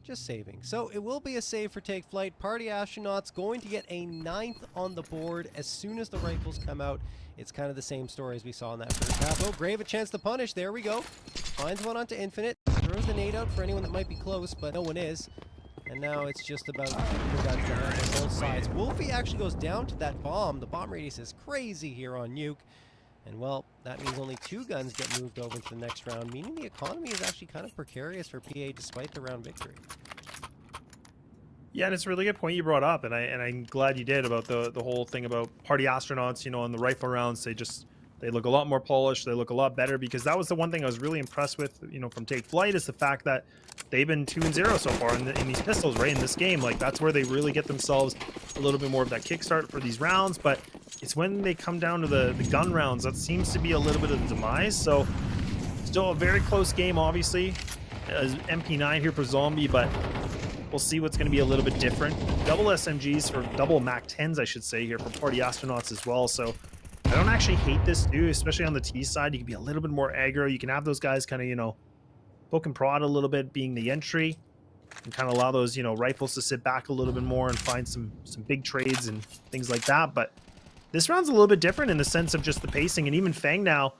just saving. So it will be a save for Take Flight. Party Astronauts going to get a 9th on the board as soon as the rifles come out. It's kind of the same story as we saw in that first half. Oh, Grave a chance to punish. There we go. Finds one onto Infinite. Throws the nade out for anyone that might be close, but no one is. And now it's just about keeping the guns down on both sides. Wolfie actually goes down to that bomb. The bomb radius is crazy here on Nuke. And well, that means only 2 guns get moved over to the next round, meaning the economy is actually kind of precarious for PA despite the round victory. Yeah, and it's a really good point you brought up, and I'm glad you did about the whole thing about party astronauts. You know, in the rifle rounds, they look a lot more polished. They look a lot better, because that was the one thing I was really impressed with. You know, from Take Flight, is the fact that they've been 2-0 so far in these pistols, right? In this game, like that's where they really get themselves a little bit more of that kickstart for these rounds. But it's when they come down to the gun rounds that seems to be a little bit of the demise. So still a very close game, obviously. As MP9 here for Zombie, but we'll see what's going to be a little bit different. Double SMGs, or double MAC-10s, I should say, here for Party Astronauts as well. So I don't actually hate this, too, especially on the T side. You can be a little bit more aggro. You can have those guys kind of, you know, poke and prod a little bit, being the entry, and kind of allow those, you know, rifles to sit back a little bit more and find some big trades and things like that. But this round's a little bit different in the sense of just the pacing, and even Fang now,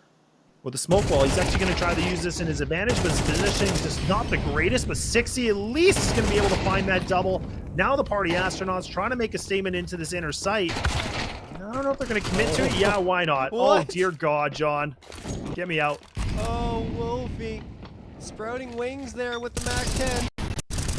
with the smoke wall, he's actually going to try to use this in his advantage, but his positioning is just not the greatest. But 60 at least is going to be able to find that double. Now the Party Astronauts trying to make a statement into this inner sight. I don't know if they're going to commit to it. Yeah, why not? What? Oh, dear God, John. Get me out. Oh, Wolfie. Sprouting wings there with the MAC-10.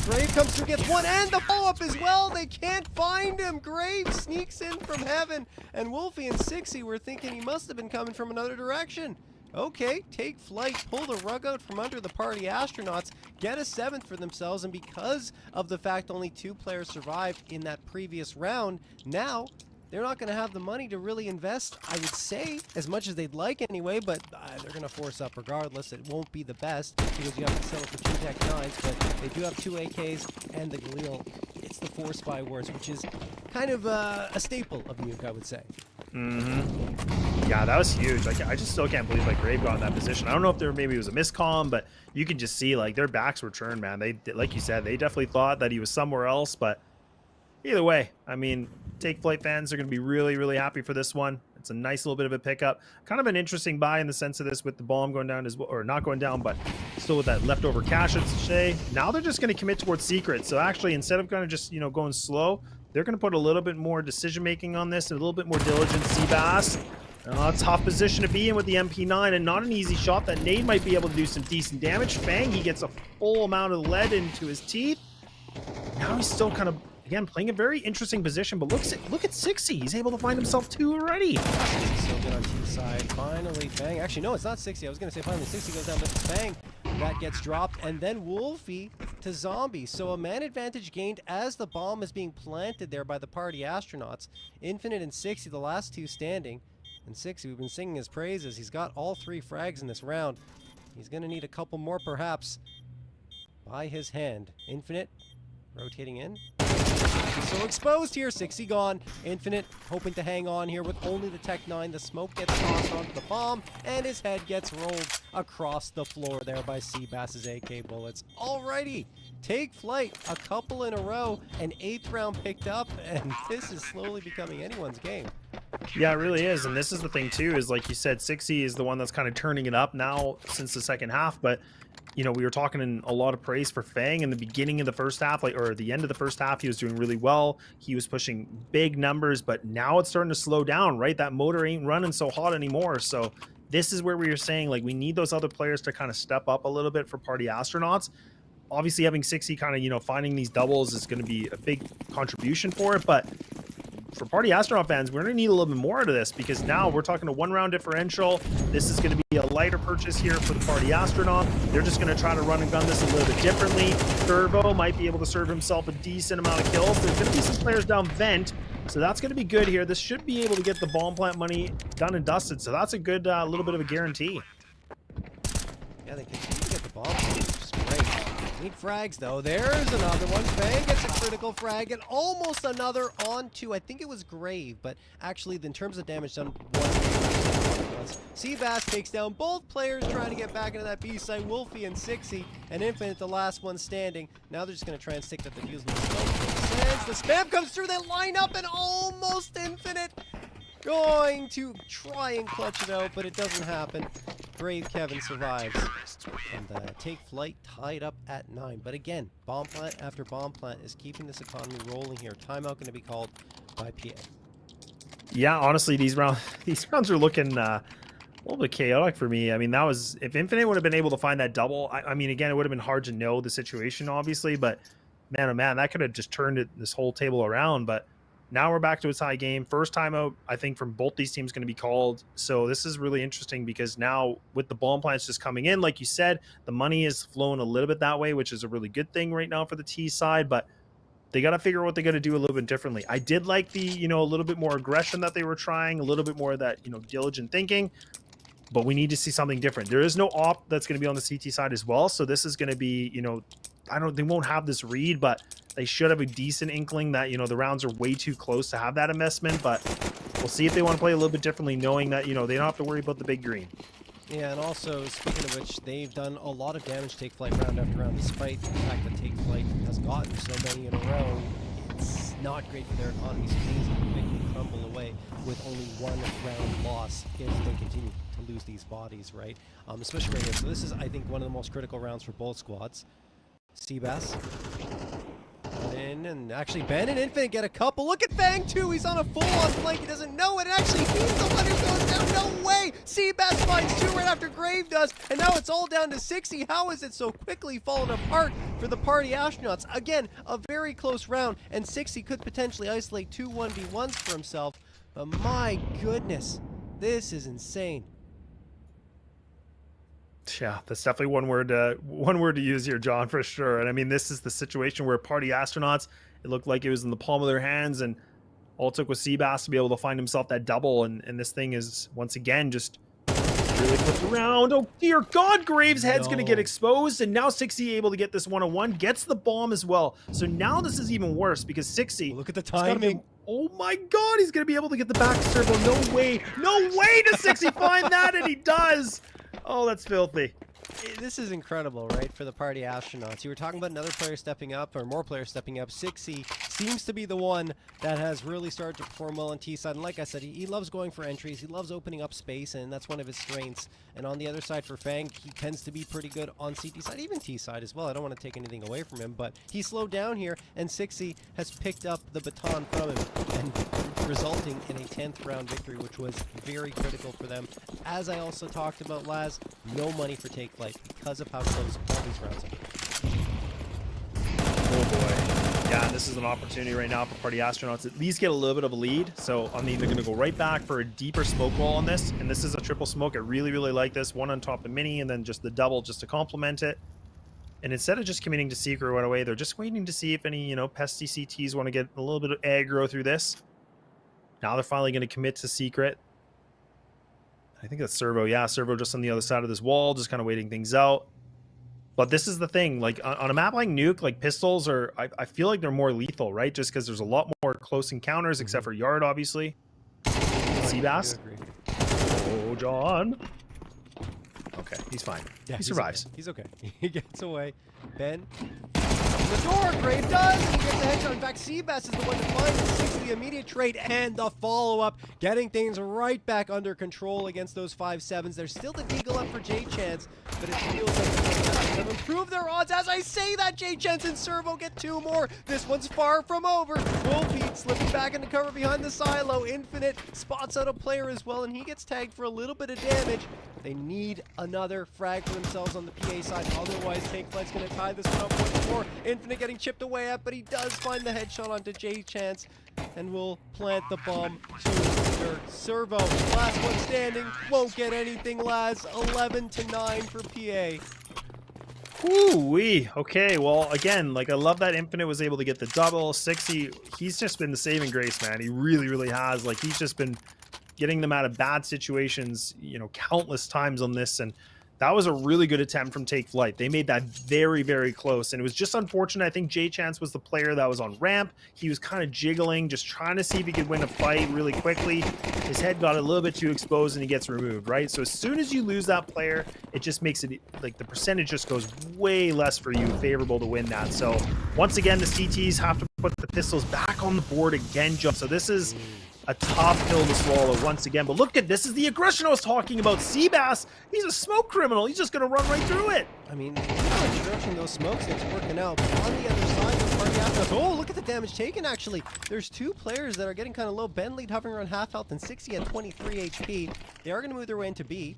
Grave comes through, gets one, and the follow-up as well. They can't find him. Grave sneaks in from heaven, and Wolfie and 60 were thinking he must have been coming from another direction. Okay, Take Flight, pull the rug out from under the Party Astronauts, get a 7th for themselves, and because of the fact only 2 players survived in that previous round, now they're not going to have the money to really invest, I would say, as much as they'd like anyway, but they're going to force up regardless. It won't be the best because you have to settle for 2 Tech 9s, but they do have 2 AKs and the Galil. It's the 4 Spy Wars, which is kind of a staple of Nuke, I would say. Yeah, that was huge. Like, I just still can't believe like Grave got in that position. I don't know if maybe it was a miscomm, but you can just see like their backs were turned, man. They, like you said, they definitely thought that he was somewhere else. But either way, I mean, Take Flight fans are going to be really, really happy for this one. It's a nice little bit of a pickup. Kind of an interesting buy in the sense of this, with the bomb going down as well, or not going down, but still with that leftover cash, I should say. Now they're just going to commit towards secret. So actually, instead of kind of just, you know, going slow, they're going to put a little bit more decision making on this and a little bit more diligence. Seabass, tough position to be in with the MP9, and not an easy shot. That nade might be able to do some decent damage. Fang, he gets a full amount of lead into his teeth. Now he's still kind of, again, playing a very interesting position, but look at 60. He's able to find himself 2 already. So good on T side. Finally, Fang. Actually, no, it's not 60. I was going to say finally 60 goes down, but it's Fang that gets dropped. And then Wolfie to Zombie. So a man advantage gained as the bomb is being planted there by the Party Astronauts. Infinite and 60, the last 2 standing. And 60, we've been singing his praises. He's got all 3 frags in this round. He's going to need a couple more, perhaps, by his hand. Infinite rotating in. He's so exposed here. 60 gone. Infinite hoping to hang on here with only the Tech 9. The smoke gets tossed onto the bomb, and his head gets rolled across the floor there by Seabass's AK bullets. Alrighty, Take Flight, a couple in a row, an 8th round picked up, and this is slowly becoming anyone's game. Yeah, it really is. And this is the thing too, is like you said, 60 is the one that's kind of turning it up now since the second half. But you know, we were talking in a lot of praise for Fang in the beginning of the first half, like, or the end of the first half. He was doing really well. He was pushing big numbers, but now it's starting to slow down, right? That motor ain't running so hot anymore. So this is where we were saying, like, we need those other players to kind of step up a little bit for Party Astronauts. Obviously, having 60 kind of, you know, finding these doubles is going to be a big contribution for it. But for Party Astronaut fans, we're going to need a little bit more out of this, because now we're talking a 1-round differential. This is going to be a lighter purchase here for the Party Astronaut. They're just going to try to run and gun this a little bit differently. Turbo might be able to serve himself a decent amount of kills. There's going to be some players down vent, so that's going to be good here. This should be able to get the bomb plant money done and dusted, so that's a good little bit of a guarantee. Yeah, they continue to get the bomb, which is great. Need frags though. There's another one. Fang gets a critical frag, and almost another onto, I think it was Grave, but actually in terms of damage done, Seabass takes down both players trying to get back into that B site. Wolfie and 60, and Infinite the last one standing. Now they're just going to try and stick that defuse in the smoke. The spam comes through, they line up, and almost Infinite going to try and clutch it out, but it doesn't happen. Brave Kevin survives, and Take Flight tied up at 9. But again, bomb plant after bomb plant is keeping this economy rolling here. Timeout going to be called by PA. Yeah, honestly, these rounds are looking A little bit chaotic for me. I mean, that was, if Infinite would have been able to find that double, I mean, again, it would have been hard to know the situation, obviously, but man, oh man, that could have just turned this whole table around. But now we're back to a tie game. First timeout, I think, from both these teams going to be called. So this is really interesting because now with the bomb plants just coming in, like you said, the money is flowing a little bit that way, which is a really good thing right now for the T side. But they got to figure out what they got to do a little bit differently. I did like the, a little bit more aggression that they were trying, a little bit more of that, diligent thinking. But we need to see something different. There is no op that's going to be on the CT side as well. So this is going to be, they won't have this read, but they should have a decent inkling that, the rounds are way too close to have that investment. But we'll see if they want to play a little bit differently, knowing that, they don't have to worry about the big green. Yeah, and also, speaking of which, they've done a lot of damage to Take Flight round after round, despite the fact that Take Flight has gotten so many in a row. It's not great for their economy, so things can quickly crumble away with only one round loss if they continue to lose these bodies, right? Especially right here. So this is, I think, one of the most critical rounds for both squads. Seabass. And actually Ben and Infinite get a couple. Look at Fang too. He's on a full-on flank. He doesn't know it. And actually he's the one who goes down. No way. Seabass finds two right after Grave does. And now it's all down to 60. How is it so quickly fallen apart for the Party Astronauts? Again, a very close round. And 60 could potentially isolate two 1v1s for himself. But my goodness, this is insane. Yeah, that's definitely one word to use here, John, for sure. And I mean, this is the situation where Party Astronauts, it looked like it was in the palm of their hands, and all it took was Seabass to be able to find himself that double. And this thing is, once again, just really flipped around. Oh, dear God, Graves' head's going to get exposed. And now 60 able to get this one-on-one, gets the bomb as well. So now this is even worse because 60... Look at the timing. Oh my God, he's going to be able to get the back servo. No way. No way does 60 find that, and he does. Oh, that's filthy. This is incredible, right, for the Party Astronauts. You were talking about another player stepping up, or more players stepping up. 60 seems to be the one that has really started to perform well on T-side. And like I said, he loves going for entries. He loves opening up space, and that's one of his strengths. And on the other side for Fang, he tends to be pretty good on CT side, even T-side as well. I don't want to take anything away from him, but he slowed down here, and 60 has picked up the baton from him, and resulting in a 10th round victory, which was very critical for them. As I also talked about, Laz, no money for Take Flight because of how close all these rounds are. Oh boy. Yeah, this is an opportunity right now for Party Astronauts to at least get a little bit of a lead. So, I mean, they're going to go right back for a deeper smoke wall on this. And this is a triple smoke. I really, really like this. One on top of Mini and then just the double just to complement it. And instead of just committing to Secret right away, they're just waiting to see if any, pesty CTs want to get a little bit of aggro through this. Now they're finally going to commit to Secret. I think that's Servo. Yeah, Servo just on the other side of this wall, just kind of waiting things out. But this is the thing, like on a map like Nuke, like pistols are, I feel like they're more lethal, right? Just because there's a lot more close encounters, except for Yard, obviously. Seabass. Oh, John. Okay, he's fine. Yeah, he survives. Okay. He's okay. He gets away. Ben. The door, Grave does, and he gets the headshot. In fact, Seabass is the one to find the 60 immediate trade and the follow-up, getting things right back under control against those 5-7s. There's still the deagle up for J-Chance, but it feels like they've improved their odds. As I say that, J-Chance and Servo get two more. This one's far from over. Wolfbeat slipping back into cover behind the silo. Infinite spots out a player as well, and he gets tagged for a little bit of damage. They need another frag for themselves on the PA side, otherwise Take Flight's going to tie this one up once more. Infinite getting chipped away at, but he does find the headshot onto J-Chance and will plant the bomb to dirt. Servo, last one standing, won't get anything, Laz. 11-9 for PA. Ooh-wee. Okay, well, again, like, I love that Infinite was able to get the double. 60, he's just been the saving grace, man. He really, really has. Like, he's just been getting them out of bad situations, countless times on this, and that was a really good attempt from Take Flight. They made that very, very close, and it was just unfortunate. I think J-Chance was the player that was on ramp. He was kind of jiggling, just trying to see if he could win a fight really quickly. His head got a little bit too exposed, and he gets removed, right? So as soon as you lose that player, it just makes it, like, the percentage just goes way less for you, favorable to win that. So once again, the CTs have to put the pistols back on the board again, John. So this is a tough pill to swallow once again. But look at this, is the aggression I was talking about. Seabass, he's a smoke criminal. He's just going to run right through it. I mean, stretching those smokes, it's working out. But on the other side, the party after. Oh, look at the damage taken, actually. There's two players that are getting kind of low. Ben lead hovering around half health and 60 at 23 HP. They are going to move their way into B.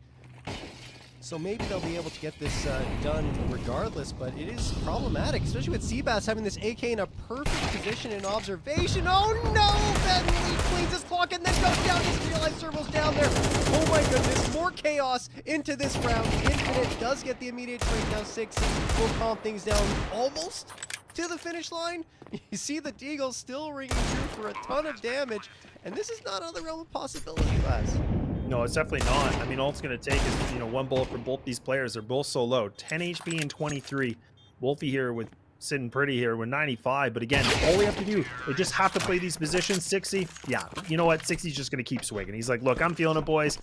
So maybe they'll be able to get this done regardless, but it is problematic, especially with Seabass having this AK in a perfect position in observation. Oh no! Ben Lee cleans his clock and then goes down. Just realized Servo's down there. Oh my goodness, more chaos into this round. Infinite does get the immediate trade now. 6 will calm things down almost to the finish line. You see the Deagle still ringing through for a ton of damage, and this is not out of the realm of possibility, lads. No, it's definitely not. I mean, all it's going to take is, one bullet from both these players. They're both so low. 10 HP and 23. Wolfie here with sitting pretty here with 95. But again, all we have to do, they just have to play these positions. 60, yeah, you know what? 60's just going to keep swinging. He's like, look, I'm feeling it, boys.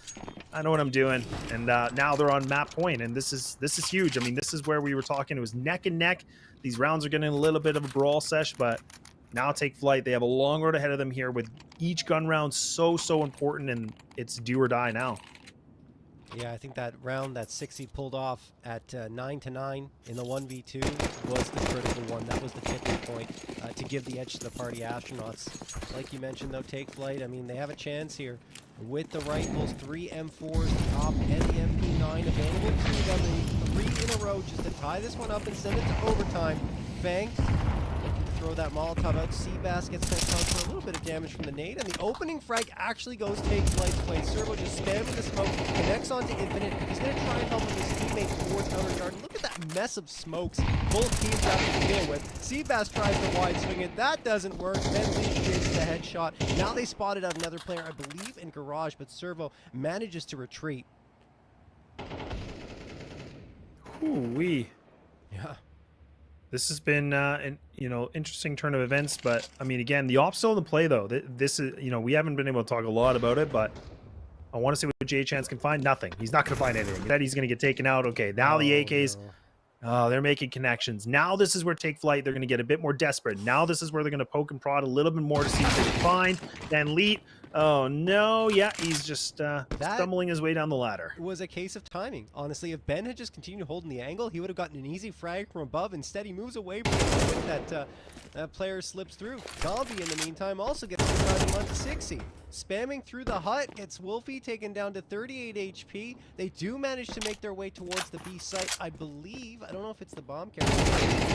I know what I'm doing. And now they're on map point, and this is huge. I mean, this is where we were talking. It was neck and neck. These rounds are getting a little bit of a brawl sesh, but now take Flyte. They have a long road ahead of them here with each gun round so important, and it's do or die now. Yeah, I think that round that 60 pulled off at 9-9 in the 1v2 was the critical one. That was the tipping point to give the edge to the party astronauts. Like you mentioned, though, take Flyte. I mean, they have a chance here with the rifles, 3 M4s top and the MP9 available to them. They need 3 in a row just to tie this one up and send it to overtime. Fang throw that Molotov out. Seabass gets sent down for a little bit of damage from the nade, and the opening frag actually goes take Flyte's way. Servo just spamming the smoke, connects onto Infinite. He's going to try and help his teammate towards counter yard. Look at that mess of smokes both teams have to deal with. Seabass tries to wide swing it. That doesn't work. Ben Lee gets the headshot. Now they spotted out another player, I believe in Garage, but Servo manages to retreat. Ooh-wee. Yeah. This has been an interesting turn of events, but I mean, again, the op's still in the play though. This is, we haven't been able to talk a lot about it, but I want to see what J Chance can find. Nothing. He's not going to find anything. That he's going to get taken out. Okay, now the AKs, they're making connections. Now this is where take Flyte. They're going to get a bit more desperate. Now this is where they're going to poke and prod a little bit more to see if they can find. Then Leet. Oh no, yeah, he's just stumbling his way down the ladder. It was a case of timing. Honestly, if Ben had just continued holding the angle, he would have gotten an easy frag from above. Instead, he moves away from it. That player slips through. Zombie, in the meantime, also gets driving on to 60. Spamming through the hut, gets Wolfie taken down to 38 HP. They do manage to make their way towards the B site, I believe. I don't know if it's the bomb carrier.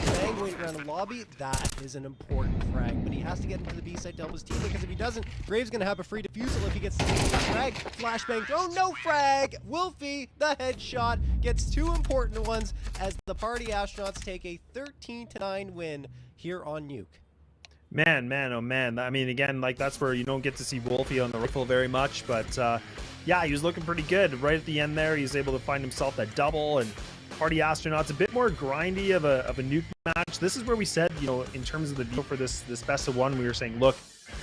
Bang, waiting around the lobby. That is an important frag, but he has to get into the B site to help his team, because if he doesn't, Graves going to have a free defusal if he gets the frag. Flashbang. Oh, no frag! Wolfie, the headshot, gets 2 important ones as the party astronauts take a 13-9 win here on Nuke. Man, oh man. I mean, again, like, that's where you don't get to see Wolfie on the rifle very much, but yeah, he was looking pretty good. Right at the end there, he was able to find himself that double, and party astronauts a bit more grindy of a Nuke match. This is where we said, in terms of the veto for this best of one, we were saying, look,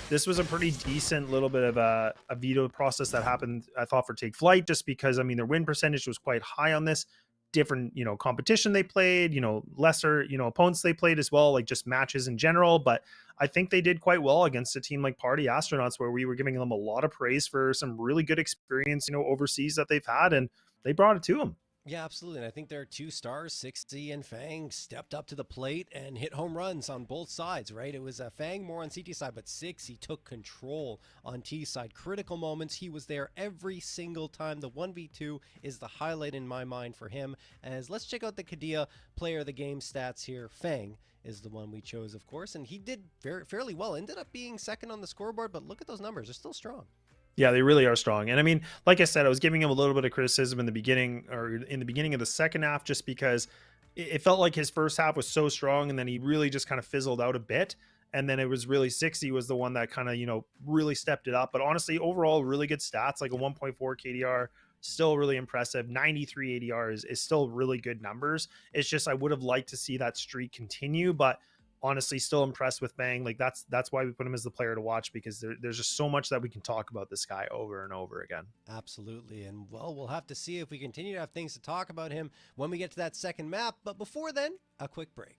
this was a pretty decent little bit of a veto process that happened, I thought, for Take Flyte, just because, I mean, their win percentage was quite high on this. Different, competition they played, lesser, opponents they played as well, like just matches in general. But I think they did quite well against a team like Party Astronauts, where we were giving them a lot of praise for some really good experience, overseas that they've had, and they brought it to them. Yeah, absolutely. And I think their 2 stars, 60 and Fang, stepped up to the plate and hit home runs on both sides, right? It was Fang more on CT side, but 60 took control on T side. Critical moments, he was there every single time. The 1v2 is the highlight in my mind for him. As let's check out the Kadia player of the game stats here. Fang is the one we chose, of course, and he did fairly well. Ended up being second on the scoreboard, but look at those numbers. They're still strong. Yeah, they really are strong. And I mean, like I said, I was giving him a little bit of criticism in the beginning, or in the beginning of the second half, just because it felt like his first half was so strong, and then he really just kind of fizzled out a bit. And then it was really 60 was the one that kind of, really stepped it up. But honestly, overall, really good stats, like a 1.4 KDR, still really impressive. 93 ADR is still really good numbers. It's just, I would have liked to see that streak continue, but honestly, still impressed with Bang. Like, that's why we put him as the player to watch, because there's just so much that we can talk about this guy over and over again. Absolutely. And well, we'll have to see if we continue to have things to talk about him when we get to that second map. But before then, a quick break.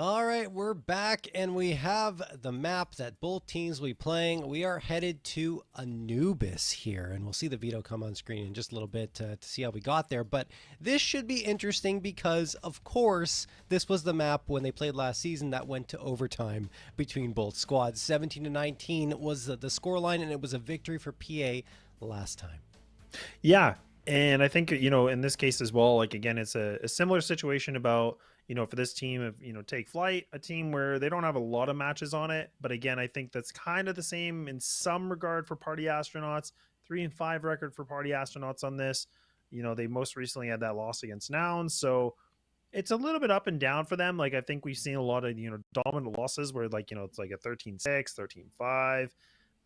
All right, we're back, and we have the map that both teams will be playing. We are headed to Anubis here, and we'll see the veto come on screen in just a little bit to see how we got there. But this should be interesting because, of course, this was the map when they played last season that went to overtime between both squads. 17-19 was the scoreline, and it was a victory for PA last time. Yeah, and I think, you know, in this case as well, like, again, it's a similar situation about, you know, for this team of, you know, take Flyte, a team where they don't have a lot of matches on it. But again, I think that's kind of the same in some regard for Party Astronauts. 3-5 record for Party Astronauts on this. You know, they most recently had that loss against Nouns. So it's a little bit up and down for them. Like, I think we've seen a lot of, you know, dominant losses where, like, you know, it's like a 13-6, 13-5.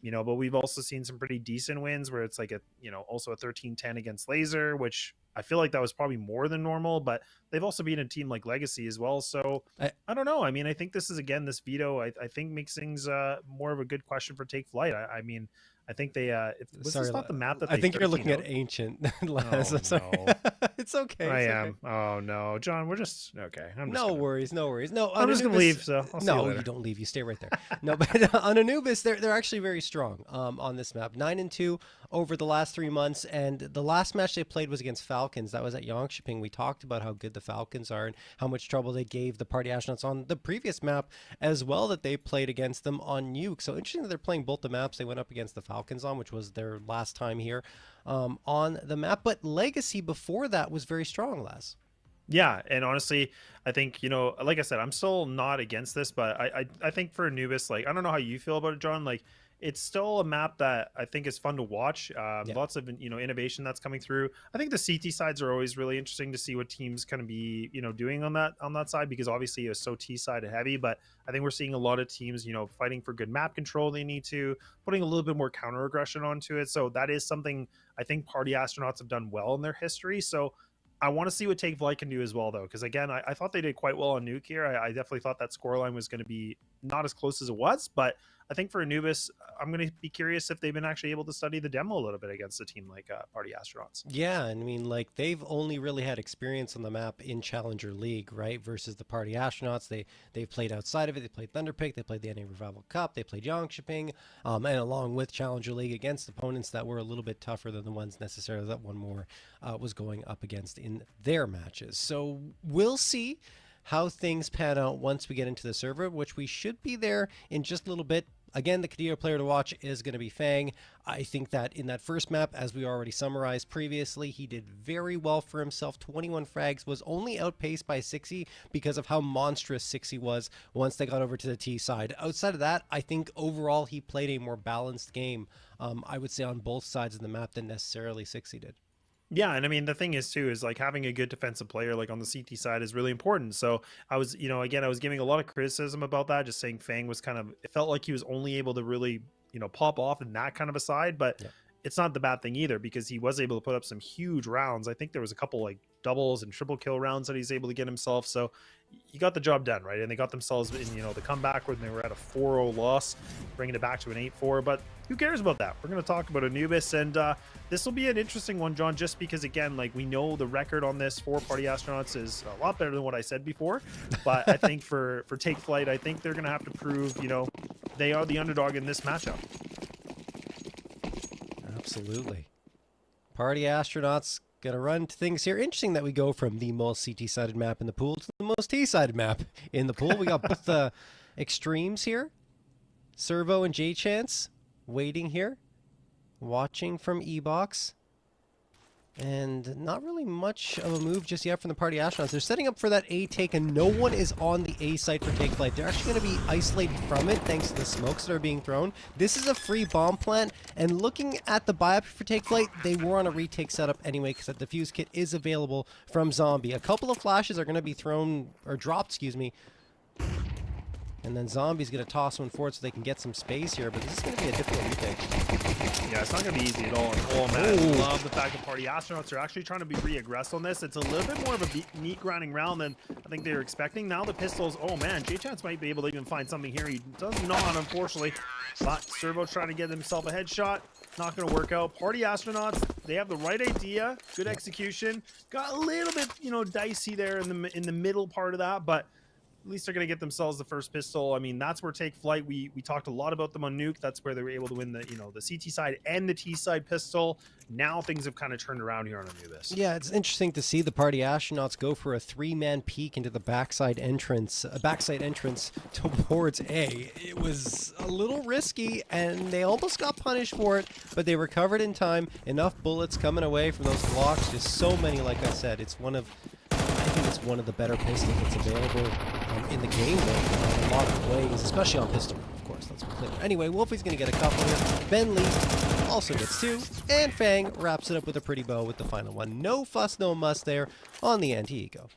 You know, but we've also seen some pretty decent wins where it's like a, you know, also a 13-10 against Laser, which I feel like that was probably more than normal, but they've also beaten a team like Legacy as well. So I don't know. I mean, I think this is, again, this veto, I think makes things more of a good question for Take Flight. I mean, I think they, was this not the map that I they think you're looking out? at Ancient. Laz. Oh, no. It's okay. I it's am. Okay. Oh, no. John, we're just, okay. No worries. No, I'm just going to leave, so I'll see you No, later. you don't leave. You stay right there. No, but on Anubis, they're actually very strong on this map. 9-2 over the last 3 months, and the last match they played was against Falcons. That was at Yongshiping. We talked about how good the Falcons are and how much trouble they gave the Party Astronauts on the previous map as well that they played against them on Nuke. So interesting that they're playing both the maps they went up against the Falcons on, which was their last time here on the map. But Legacy before that was very strong, Les. Yeah, and honestly, I think, you know, like I said, I'm still not against this, but I think for Anubis, like, I don't know how you feel about it, John. Like, it's still a map that I think is fun to watch. Lots of, you know, innovation that's coming through. I think the CT sides are always really interesting to see what teams kind of be, you know, doing on that side, because obviously it's so T side heavy. But I think we're seeing a lot of teams, you know, fighting for good map control. They need to putting a little bit more counter aggression onto it. So that is something I think Party Astronauts have done well in their history. So I want to see what Take Flight can do as well, though, because again, I thought they did quite well on Nuke here. I definitely thought that scoreline was going to be not as close as it was, but I think for Anubis, I'm going to be curious if they've been actually able to study the demo a little bit against a team like Party Astronauts. Yeah, and I mean, like, they've only really had experience on the map in Challenger League, right? Versus the Party Astronauts, they've played outside of it. They played Thunderpick, they played the NA Revival Cup, they played Yongshiping, and along with Challenger League against opponents that were a little bit tougher than the ones necessarily that one more was going up against in their matches. So we'll see how things pan out once we get into the server, which we should be there in just a little bit. Again, the Kadena player to watch is going to be Fang. I think that in that first map, as we already summarized previously, he did very well for himself. 21 frags, was only outpaced by Sixy because of how monstrous Sixy was once they got over to the T side. Outside of that, I think overall he played a more balanced game, I would say, on both sides of the map than necessarily Sixy did. Yeah, and I mean, the thing is too is like having a good defensive player like on the CT side is really important. So I was, you know, again, I was giving a lot of criticism about that, just saying Fang was kind of, it felt like he was only able to really, you know, pop off in that kind of a side, but yeah. It's not the bad thing either, because he was able to put up some huge rounds. I think there was a couple like doubles and triple kill rounds that he's able to get himself. So he got the job done, right? And they got themselves in, you know, the comeback when they were at a 4-0 loss, bringing it back to an 8-4. But who cares about that? We're going to talk about Anubis, and this will be an interesting one, John, just because, again, like, we know the record on this for Party Astronauts is a lot better than what I said before. But I think for Take Flight, I think they're going to have to prove, you know, they are the underdog in this matchup. Absolutely. Party Astronauts gonna run things here. Interesting that we go from the most CT-sided map in the pool to the most T-sided map in the pool. We got both the extremes here. Servo and J-Chance waiting here, watching from E-Box. And not really much of a move just yet from the Party Astronauts. They're setting up for that A take, and no one is on the A site for take flight. They're actually going to be isolated from it thanks to the smokes that are being thrown. This is a free bomb plant, and looking at the buy up for take flight, they were on a retake setup anyway because that defuse kit is available from Zombie. A couple of flashes are going to be thrown, or dropped, excuse me. And then Zombie's going to toss one forward so they can get some space here, but this is going to be a difficult retake. Yeah, it's not going to be easy at all. And oh man, I love the fact that Party Astronauts are actually trying to be re-aggressive on this. It's a little bit more of a meat grinding round than I think they were expecting. Now the pistols, oh man, J-Chance might be able to even find something here. He does not, unfortunately. But Servo trying to get himself a headshot. Not going to work out. Party Astronauts, they have the right idea. Good execution. Got a little bit, dicey there in the middle part of that, but at least they're going to get themselves the first pistol. I mean, that's where take flight. We talked a lot about them on Nuke. That's where they were able to win the the CT side and the T side pistol. Now things have kind of turned around here on Anubis. Yeah, it's interesting to see the Party Astronauts go for a 3-man peek into the backside entrance towards A. It was a little risky, and they almost got punished for it, but they recovered in time. Enough bullets coming away from those blocks. Just so many, like I said. I think it's one of the better pistols that's available in the game in a lot of ways, especially on pistol, of course, let's be clear. Anyway, Wolfie's going to get a couple here. Ben Lee also gets 2, and Fang wraps it up with a pretty bow with the final one. No fuss, no muss there on the anti-eco.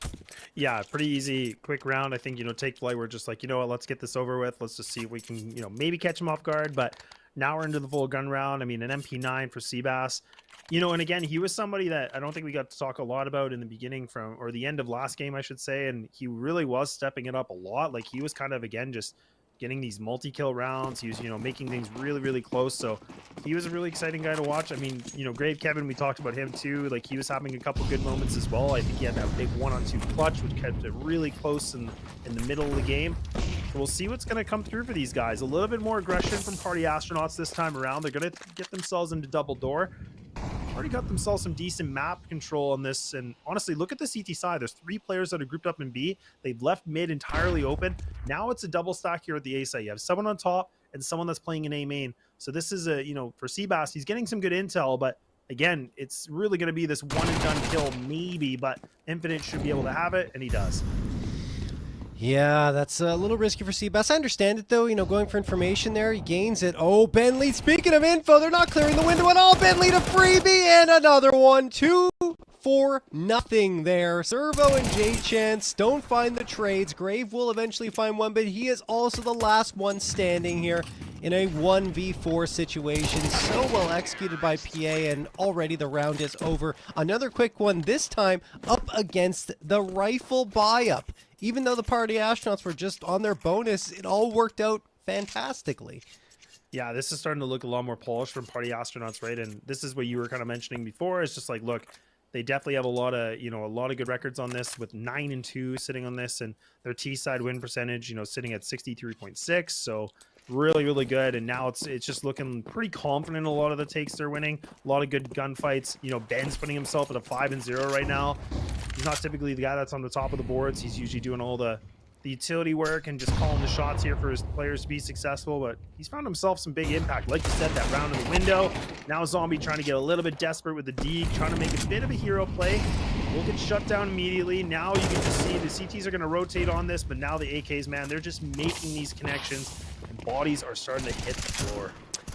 Yeah, pretty easy, quick round. I think, take flight. We're just like, you know what, let's get this over with. Let's just see if we can, maybe catch him off guard, but now we're into the full gun round. I mean, an MP9 for Seabass. And again, he was somebody that I don't think we got to talk a lot about in the beginning or the end of last game, I should say. And he really was stepping it up a lot. Like he was kind of, again, just getting these multi-kill rounds. He was, making things really, really close. So he was a really exciting guy to watch. I mean, Grave Kevin, we talked about him too. Like he was having a couple good moments as well. I think he had that big 1-on-2 clutch, which kept it really close in the middle of the game. So we'll see what's going to come through for these guys. A little bit more aggression from Party Astronauts this time around. They're going to get themselves into double door. Already got themselves some decent map control on this, and honestly, look at the CT side. There's 3 players that are grouped up in B. They've left mid entirely open. Now it's a double stack here at the A side. You have someone on top and someone that's playing in A main. So this is for Seabass, he's getting some good intel, but again, it's really going to be this one and done kill maybe, but Infinite should be able to have it, and he does. Yeah, that's a little risky for Seabass. I understand it, though. Going for information there. He gains it. Oh, Ben Lee. Speaking of info, they're not clearing the window at all. Ben Lee to freebie and another one. 2-4-0 there. Servo and J-Chance don't find the trades. Grave will eventually find one, but he is also the last one standing here in a 1v4 situation. So well executed by PA, and already the round is over. Another quick one, this time up against the rifle buy-up. Even though the Party Astronauts were just on their bonus, it all worked out fantastically. Yeah, this is starting to look a lot more polished from Party Astronauts, right? And this is what you were kind of mentioning before. It's just like, look, they definitely have a lot of good records on this, with 9-2 sitting on this, and their T side win percentage, sitting at 63.6. So really, really good. And now it's just looking pretty confident in a lot of the takes they're winning. A lot of good gunfights. Ben's putting himself at a 5-0 right now. He's not typically the guy that's on the top of the boards. He's usually doing all the utility work and just calling the shots here for his players to be successful, but he's found himself some big impact. Like you said, that round in the window. Now Zombie trying to get a little bit desperate with the D, trying to make a bit of a hero play. Will get shut down immediately. Now you can just see the CTs are going to rotate on this, but now the AKs, man, they're just making these connections, and bodies are starting to hit the floor.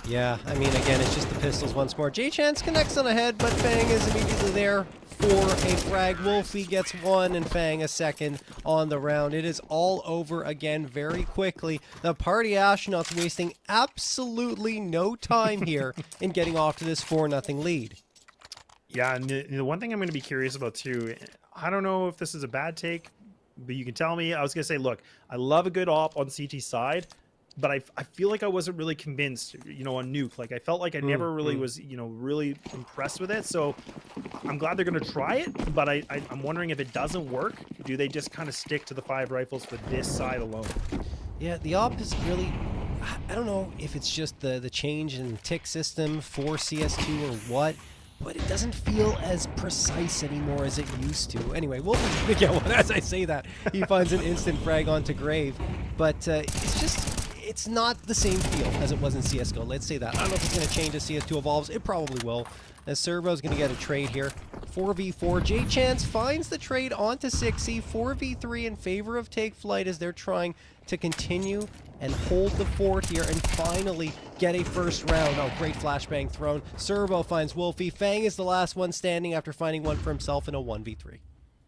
Yeah, I mean, again, it's just the pistols once more. J-Chance connects on ahead, but Fang is immediately there for a frag. Wolfie gets 1 and Fang a second on the round. It is all over again very quickly. The Party Astronauts wasting absolutely no time here in getting off to this 4-0 lead. Yeah, and the one thing I'm going to be curious about too, I don't know if this is a bad take, but you can tell me. I was going to say, look, I love a good op on CT side, but I feel like I wasn't really convinced, on Nuke. Like I felt like I never really was, really impressed with it. So I'm glad they're going to try it, but I'm wondering if it doesn't work, do they just kind of stick to the 5 rifles for this side alone? Yeah, the op is really, I don't know if it's just the change in tick system for CS2 or what, but it doesn't feel as precise anymore as it used to. Anyway, Wolfie's going to get one as I say that. He finds an instant frag onto Grave, but it's just... it's not the same feel as it was in CSGO. Let's say that. I don't know if it's going to change as CS2 evolves. It probably will. As Servo's going to get a trade here. 4v4. J-Chance finds the trade onto 6E. 4v3 in favor of Take Flight as they're trying to continue and hold the fort here and finally get a first round. Oh, great flashbang thrown. Servo finds Wolfie. Fang is the last one standing after finding one for himself in a 1v3.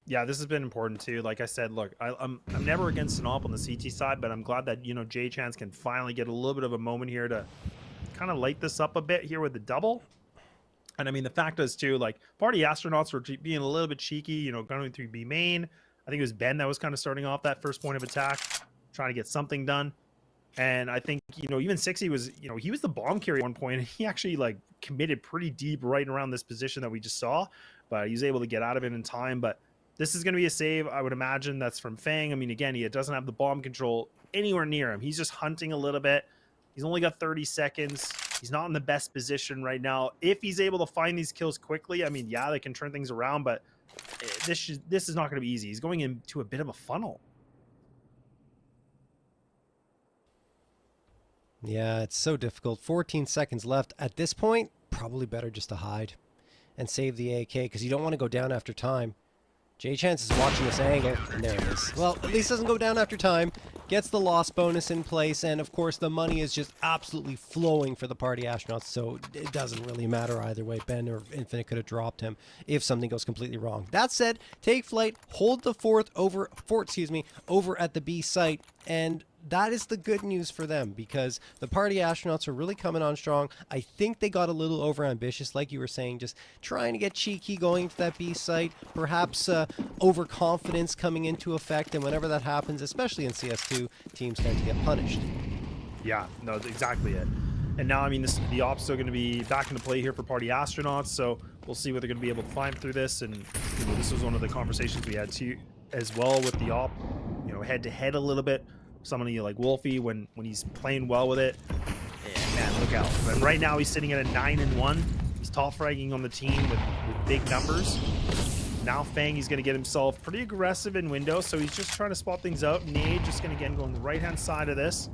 Yeah, this has been important too. Like I said, look, I'm never against an op on the CT side, but I'm glad that, you know, J-Chance can finally get a little bit of a moment here to kind of light this up a bit here with the double. And I mean, the fact is too, like, Party Astronauts were being a little bit cheeky, you know, going through B main. I think it was Ben that was kind of starting off that first point of attack, trying to get something done. And I think, you know, even Sixy was, you know, he was the bomb carrier at one point, and he actually, like, committed pretty deep right around this position that we just saw. But he was able to get out of it in time. But this is going to be a save, I would imagine, that's from Fang. I mean, again, he doesn't have the bomb control anywhere near him. He's just hunting a little bit. He's only got 30 seconds. He's not in the best position right now. If he's able to find these kills quickly, I mean, yeah, they can turn things around, but this is not going to be easy. He's going into a bit of a funnel. Yeah, it's so difficult. 14 seconds left. At this point, probably better just to hide and save the AK because you don't want to go down after time. J-Chance is watching this angle, and there it is. Well, at least doesn't go down after time. Gets the loss bonus in place, and of course the money is just absolutely flowing for the Party Astronauts, so it doesn't really matter either way. Ben or Infinite could have dropped him if something goes completely wrong. That said, Take Flight, hold the fort over at the B site, and that is the good news for them because the Party Astronauts are really coming on strong. I think they got a little overambitious, like you were saying, just trying to get cheeky going to that B site, perhaps overconfidence coming into effect, and whenever that happens, especially in CS2, teams tend to get punished. Yeah, no, that's exactly it. And now, I mean, the op's still going to be back into play here for Party Astronauts, so we'll see what they're going to be able to climb through this. And you know, this was one of the conversations we had too, as well, with the op, you know, head to head a little bit. Somebody like Wolfie, when he's playing well with it, and man, look out. But right now he's sitting at a 9-1. He's top fragging on the team with big numbers. Now Fang, he's going to get himself pretty aggressive in window, so he's just trying to spot things out. Nade just going to again go on the right hand side of this.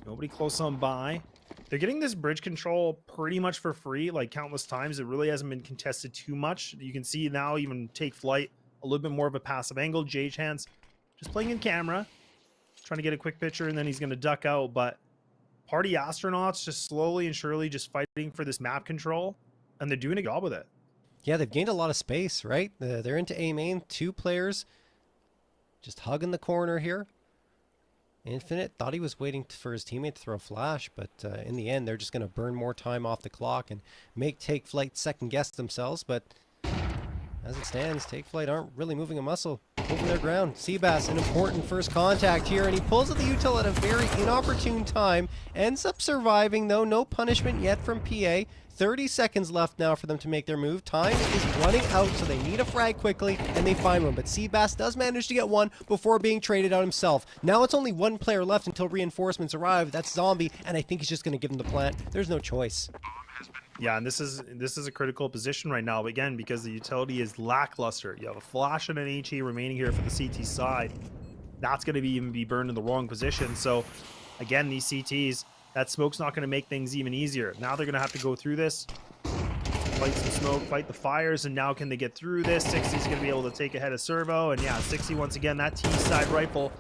Nobody close on by. They're getting this bridge control pretty much for free, like countless times. It really hasn't been contested too much. You can see now even Take Flight, a little bit more of a passive angle. J-Chance just playing in camera, trying to get a quick picture, and then he's going to duck out. But Party Astronauts just slowly and surely just fighting for this map control, and they're doing a job with it. Yeah, they've gained a lot of space, right? They're into A main, 2 players just hugging the corner here. Infinite thought he was waiting for his teammate to throw a flash, but in the end, they're just going to burn more time off the clock and make Take Flight second guess themselves. But as it stands, Take Flight aren't really moving a muscle, holding their ground. Seabass, an important first contact here, and he pulls at the util at a very inopportune time. Ends up surviving, though. No punishment yet from PA. 30 seconds left now for them to make their move. Time is running out, so they need a frag quickly, and they find one. But Seabass does manage to get one before being traded out himself. Now it's only one player left until reinforcements arrive. That's Zombie, and I think he's just going to give him the plant. There's no choice. Yeah, and this is a critical position right now, again, because the utility is lackluster. You have a flash and an HE remaining here for the CT side. That's going to even be burned in the wrong position. So, again, these CTs, that smoke's not going to make things even easier. Now they're going to have to go through this, fight some smoke, fight the fires, and now can they get through this? 60's going to be able to take ahead of Servo, and yeah, 60 once again, that T-side rifle.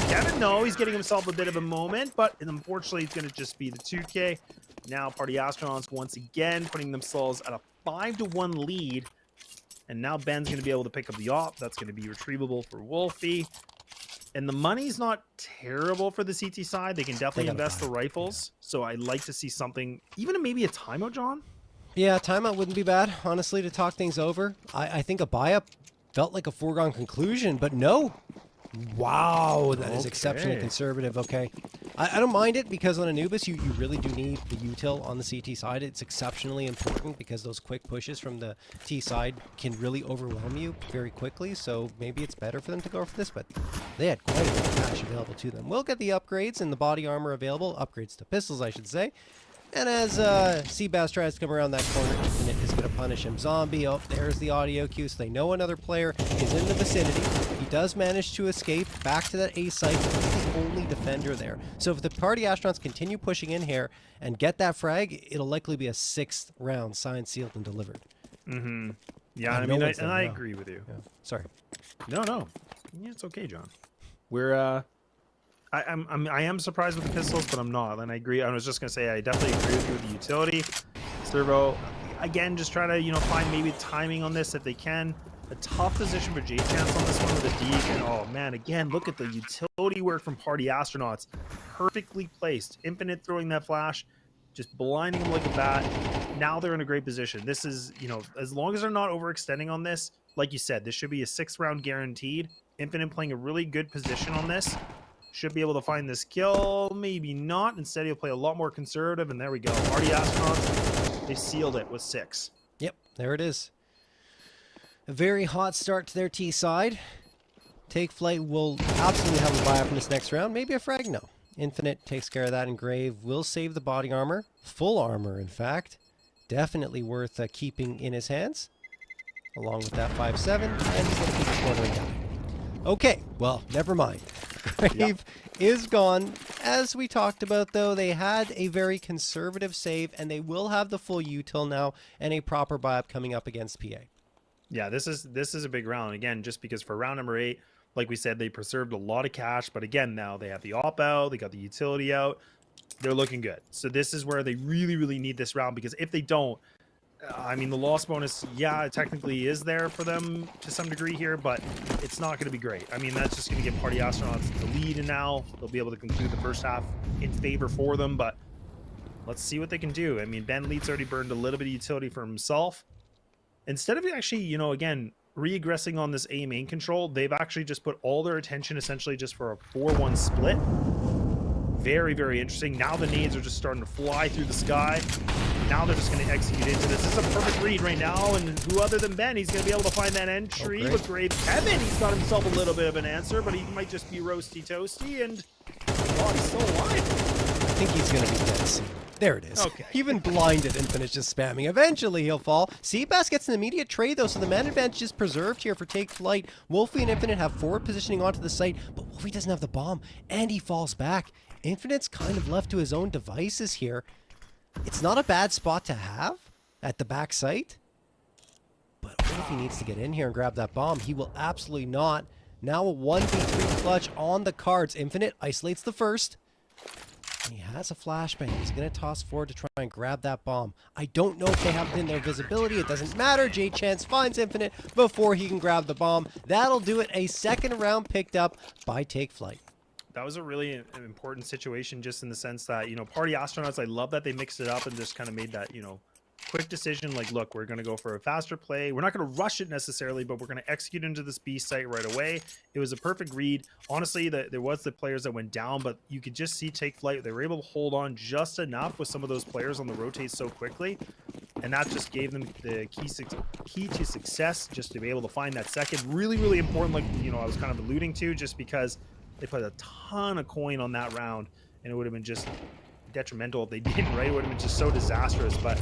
Kevin, no, he's getting himself a bit of a moment, but unfortunately, it's going to just be the 2K. Now Party Astronauts once again putting themselves at a 5-1 lead. And now Ben's going to be able to pick up the op. That's going to be retrievable for Wolfie. And the money's not terrible for the CT side. They can definitely invest the rifles. So I'd like to see something, even maybe a timeout, John? Yeah, timeout wouldn't be bad, honestly, to talk things over. I think a buy-up felt like a foregone conclusion, but no. Wow, that is exceptionally conservative. Okay, I don't mind it because on Anubis, you really do need the util on the CT side. It's exceptionally important because those quick pushes from the T side can really overwhelm you very quickly. So maybe it's better for them to go for this, but they had quite a bit of cash available to them. We'll get the upgrades and the body armor available. Upgrades to pistols, I should say. And as Seabass tries to come around that corner, Infinite is going to punish him. Zombie, oh, there's the audio cue, so they know another player is in the vicinity. He does manage to escape back to that A site. only defender there. So if the Party Astronauts continue pushing in here and get that frag, it'll likely be a 6th round signed, sealed, and delivered. Mm-hmm. Yeah, And I mean, no I agree with you. Yeah. Sorry. No. Yeah, it's okay, John. We're I am surprised with the pistols, but I'm not. And I agree. I was just gonna say I definitely agree with you with the utility. Servo, again, just try to find maybe timing on this if they can. A tough position for J-Chance on this one with a deke. And oh man, again, look at the utility work from Party Astronauts. Perfectly placed. Infinite throwing that flash, just blinding them like a bat. Now they're in a great position. This is, as long as they're not overextending on this, like you said, this should be a 6th round guaranteed. Infinite playing a really good position on this. Should be able to find this kill. Maybe not. Instead, he'll play a lot more conservative. And there we go. Party Astronauts, they sealed it with 6. Yep, there it is. A very hot start to their T side. Take Flight will absolutely have a buy-up in this next round. Maybe a frag, no. Infinite takes care of that. Engrave will save the body armor. Full armor, in fact. Definitely worth keeping in his hands. Along with that 5-7. And he's going to keep cornering down. Okay, well, never mind. Grave is gone. As we talked about, though, they had a very conservative save, and they will have the full util now and a proper buy-up coming up against PA. Yeah, this is a big round. Again, just because for round number 8, like we said, they preserved a lot of cash. But again, now they have the op out. They got the utility out. They're looking good. So this is where they really, really need this round. Because if they don't, I mean, the loss bonus, yeah, it technically is there for them to some degree here. But it's not going to be great. I mean, that's just going to give Party Astronauts the lead. And now they'll be able to conclude the first half in favor for them. But let's see what they can do. I mean, Ben Leeds already burned a little bit of utility for himself. Instead of actually, again, regressing on this A main control, they've actually just put all their attention essentially just for a 4-1 split. Very, very interesting. Now the nades are just starting to fly through the sky. Now they're just going to execute into this. This is a perfect read right now, and who other than Ben? He's going to be able to find that entry with Grave Kevin. He's got himself a little bit of an answer, but he might just be roasty toasty, and oh, he's still alive. I think he's going to be dead soon. There it is. Okay. Even blinded, Infinite's just spamming. Eventually he'll fall. Seabass gets an immediate trade though, so the man advantage is preserved here for Take Flight. Wolfie and Infinite have forward positioning onto the site, but Wolfie doesn't have the bomb, and he falls back. Infinite's kind of left to his own devices here. It's not a bad spot to have at the back site, but Wolfie needs to get in here and grab that bomb. He will absolutely not. Now a 1v3 clutch on the cards. Infinite isolates the first. And he has a flashbang. He's going to toss forward to try and grab that bomb. I don't know if they have it in their visibility. It doesn't matter. J-Chance finds Infinite before he can grab the bomb. That'll do it. A 2nd round picked up by Take Flight. That was a really important situation just in the sense that, Party Astronauts, I love that they mixed it up and just kind of made that, quick decision. Like, look, we're going to go for a faster play. We're not going to rush it necessarily, but we're going to execute into this B site right away. It was a perfect read. Honestly, there was the players that went down, but you could just see Take Flight. They were able to hold on just enough with some of those players on the rotate so quickly. And that just gave them the key to success, just to be able to find that second. Really, really important, like, I was kind of alluding to, just because they put a ton of coin on that round, and it would have been just detrimental if they didn't, right? It would have been just so disastrous. But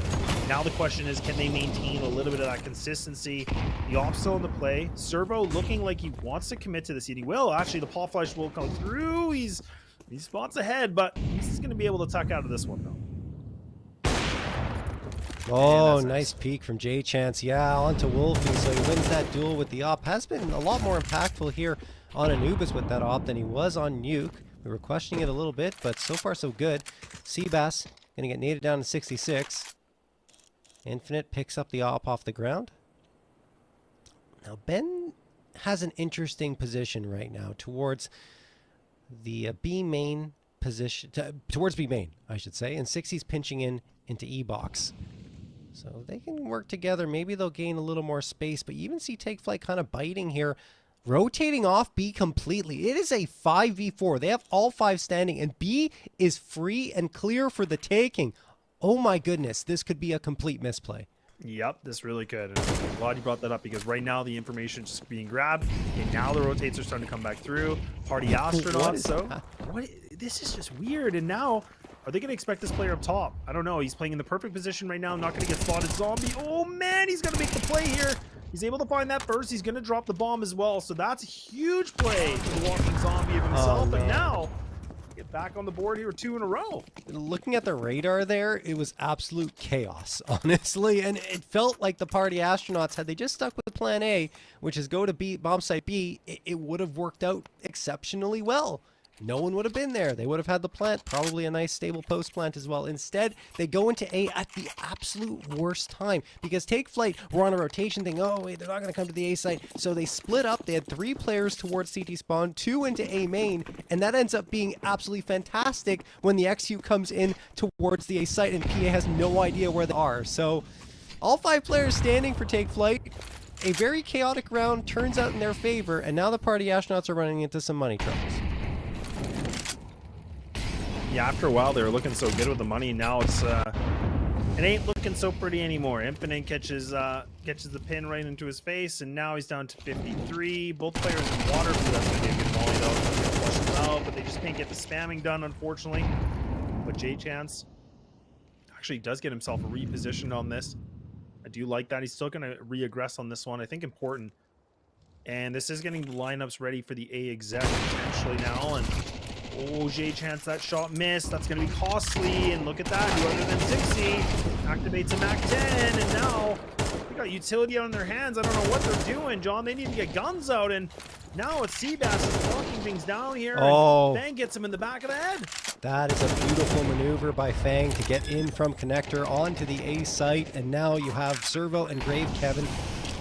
now the question is, can they maintain a little bit of that consistency? The op's still in the play. Servo looking like he wants to commit to this. He will. Actually, the paw flash will come through. He's spots ahead, but he's going to be able to tuck out of this one, though. Oh, nice peek from J-Chance. Yeah, onto Wolfie, so he wins that duel with the op. Has been a lot more impactful here on Anubis with that op than he was on Nuke. We were questioning it a little bit, but so far so good. Seabass going to get naded down to 66. Infinite picks up the op off the ground. Now, Ben has an interesting position right now towards the B main position, towards B main, I should say, and 60's pinching into E box. So they can work together. Maybe they'll gain a little more space, but you even see Take Flight kind of biting here, rotating off B completely. It is a 5v4. They have all 5 standing, and B is free and clear for the taking. Oh my goodness, this could be a complete misplay. Yep, this really could. And I'm glad you brought that up, because right now the information is just being grabbed, and now the rotates are starting to come back through. Party Astronauts, this is just weird. And now, are they going to expect this player up top? I don't know. He's playing in the perfect position right now. Not going to get spotted. Zombie. Oh man, he's going to make the play here. He's able to find that first. He's going to drop the bomb as well. So that's a huge play for the walking zombie of himself. Oh, and now back on the board here 2 in a row. Looking at the radar there, it was absolute chaos, honestly. And it felt like the party astronauts, had they just stuck with plan A, which is go to B, bomb site B, it would have worked out exceptionally well. No one would have been there. They would have had the plant, probably a nice stable post plant as well. Instead, they go into A at the absolute worst time because Take Flight were on a rotation thing. Oh, wait, they're not going to come to the A site. So they split up. They had 3 players towards CT spawn, 2 into A main, and that ends up being absolutely fantastic when the XU comes in towards the A site and PA has no idea where they are. So all 5 players standing for Take Flight. A very chaotic round turns out in their favor, and now the party astronauts are running into some money troubles. Yeah, after a while they were looking so good with the money. Now it ain't looking so pretty anymore. Infinite catches the pin right into his face, and now he's down to 53. Both players in water. That's gonna be a good volley though. It's gonna flush them out, but they just can't get the spamming done, unfortunately. But J Chance actually does get himself repositioned on this. I do like that. He's still gonna re-aggress on this one. I think important. And this is getting the lineups ready for the A exec potentially now. And oh, J Chance, that shot missed. That's going to be costly. And look at that. Who other than Zixi activates a Mac 10. And now they got utility on their hands. I don't know what they're doing, John. They need to get guns out. And now it's Seabass is blocking things down here. Oh. Fang gets him in the back of the head. That is a beautiful maneuver by Fang to get in from connector onto the A site. And now you have Servo and Grave Kevin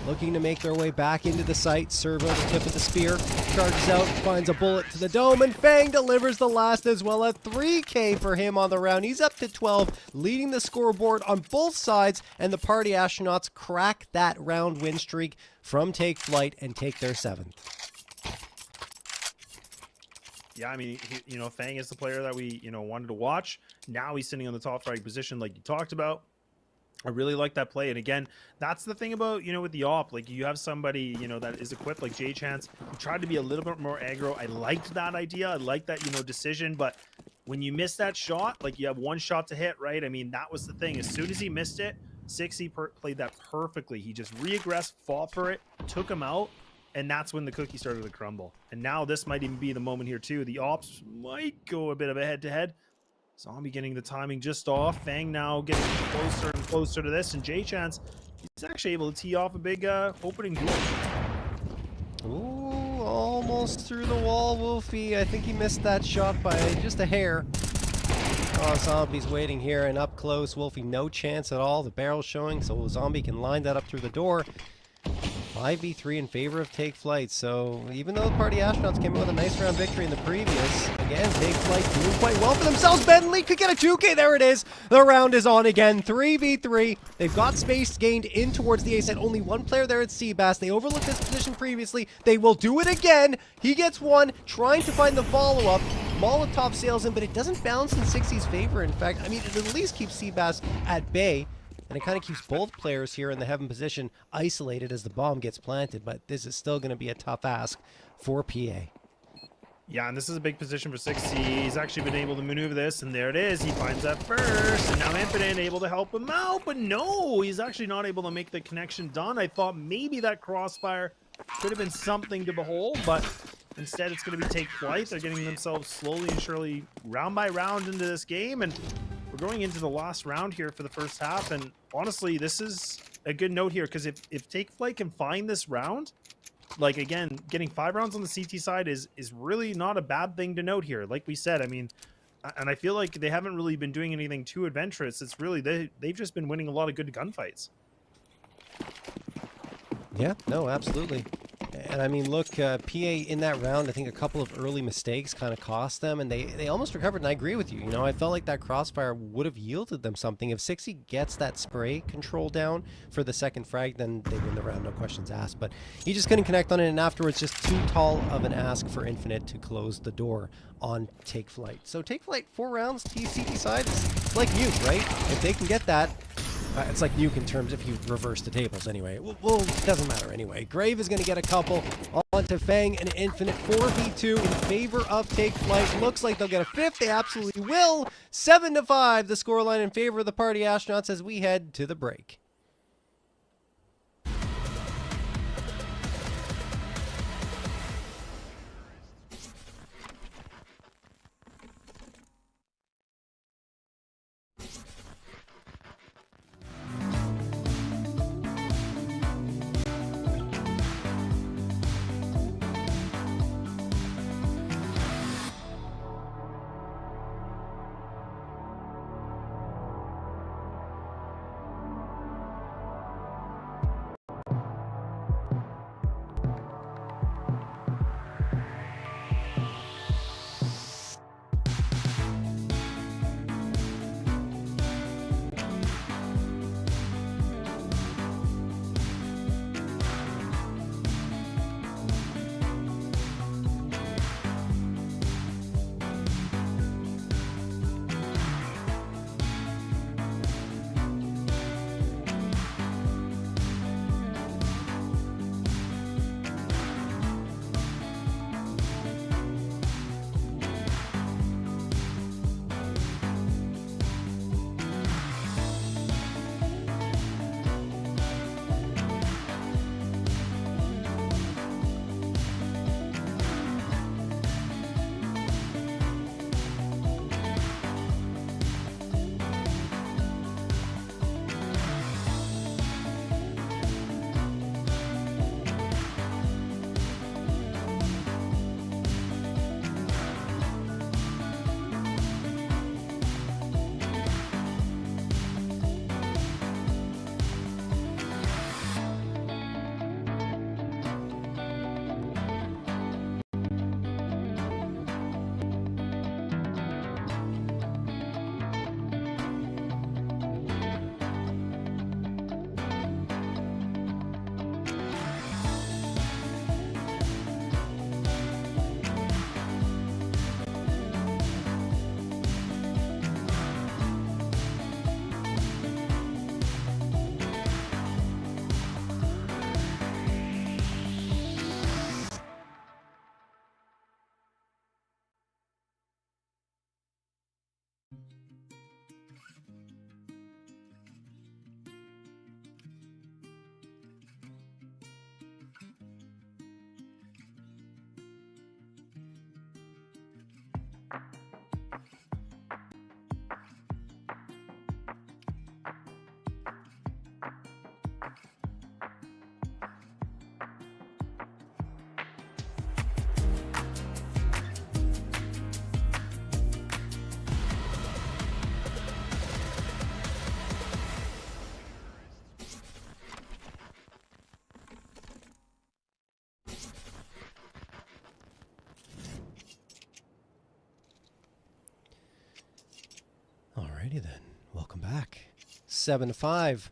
looking to make their way back into the site. Servo, the tip of the spear, charges out, finds a bullet to the dome, and Fang delivers the last as well. A 3K for him on the round. He's up to 12, leading the scoreboard on both sides, and the party astronauts crack that round win streak from Take Flight and take their 7th. Yeah, I mean, Fang is the player that we, wanted to watch. Now he's sitting on the top frag position like you talked about. I really like that play. And again, that's the thing about, with the op, like you have somebody, that is equipped like J Chance, who tried to be a little bit more aggro. I liked that idea. I liked that, decision. But when you miss that shot, like you have 1 shot to hit, right? I mean, that was the thing. As soon as he missed it, Sixy played that perfectly. He just re-aggressed, fought for it, took him out. And that's when the cookie started to crumble. And now this might even be the moment here too. The ops might go a bit of a head-to-head. Zombie getting the timing just off. Fang now getting closer and closer to this. And J Chance, he's actually able to tee off a big opening duel. Ooh, almost through the wall, Wolfie. I think he missed that shot by just a hair. Oh, Zombie's waiting here and up close. Wolfie, no chance at all. The barrel's showing, so Zombie can line that up through the door. 5v3 in favor of Take Flight. So even though the party astronauts came in with a nice round victory in the previous, again, Take Flight doing quite well for themselves. Bentley could get a 2K. There it is. The round is on again. 3v3. They've got space gained in towards the A side. Only 1 player there at Seabass. They overlooked this position previously. They will do it again. He gets 1, trying to find the follow-up. Molotov sails in, but it doesn't bounce in 60's favor. In fact, I mean, it at least keeps Seabass at bay. And it kind of keeps both players here in the heaven position isolated as the bomb gets planted. But this is still going to be a tough ask for PA. Yeah, and this is a big position for 60. He's actually been able to maneuver this, and there it is. He finds that first, and now Infinite able to help him out. But no, he's actually not able to make the connection done. I thought maybe that crossfire could have been something to behold, but instead it's going to be Take Flight. They're getting themselves slowly and surely round by round into this game, and we're going into the last round here for the first half. And honestly, this is a good note here, because if Take Flight can find this round, like again, getting 5 rounds on the CT side is really not a bad thing to note here. Like we said, I mean, and I feel like they haven't really been doing anything too adventurous. It's really, they've just been winning a lot of good gunfights. Yeah, no, absolutely. And I mean, look, PA in that round, I think a couple of early mistakes kind of cost them, and they almost recovered, and I agree with you. You know, I felt like that crossfire would have yielded them something. If 60 gets that spray control down for the second frag, then they win the round, no questions asked. But he just couldn't connect on it, and afterwards, just too tall of an ask for Infinite to close the door on Take Flight. So Take Flight, 4 rounds, TCT side, it's like Nuke, right? If they can get that, it's like Nuke in terms if you reverse the tables anyway. Well, it doesn't matter anyway. Grave is going to get a couple on to Fang and Infinite. 4v2 in favor of Take Flight. Looks like they'll get a 5th. They absolutely will. 7-5 the scoreline in favor of the party astronauts as we head to the break. Alrighty then, welcome back. 7-5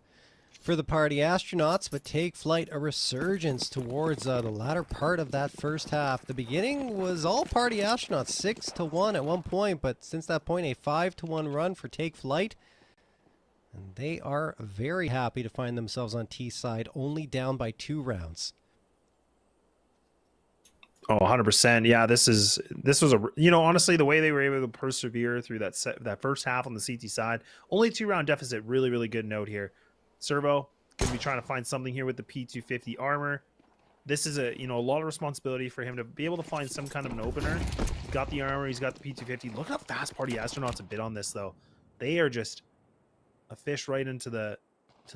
for the Party Astronauts, but take flight a resurgence towards the latter part of that first half. The beginning was all Party Astronauts, 6-1 at one point, but since that point, a 5-1 run for Take Flight. And they are very happy to find themselves on T side, only down by 2 rounds. Oh, 100%. Yeah, this was a, honestly, the way they were able to persevere through that first half on the CT side, only 2-round deficit. Really, really good note here. Servo going to be trying to find something here with the P250 armor. This is a lot of responsibility for him to be able to find some kind of an opener. He's got the armor, he's got the P250. Look how fast Party Astronauts have been on this, though. They are just a fish right into the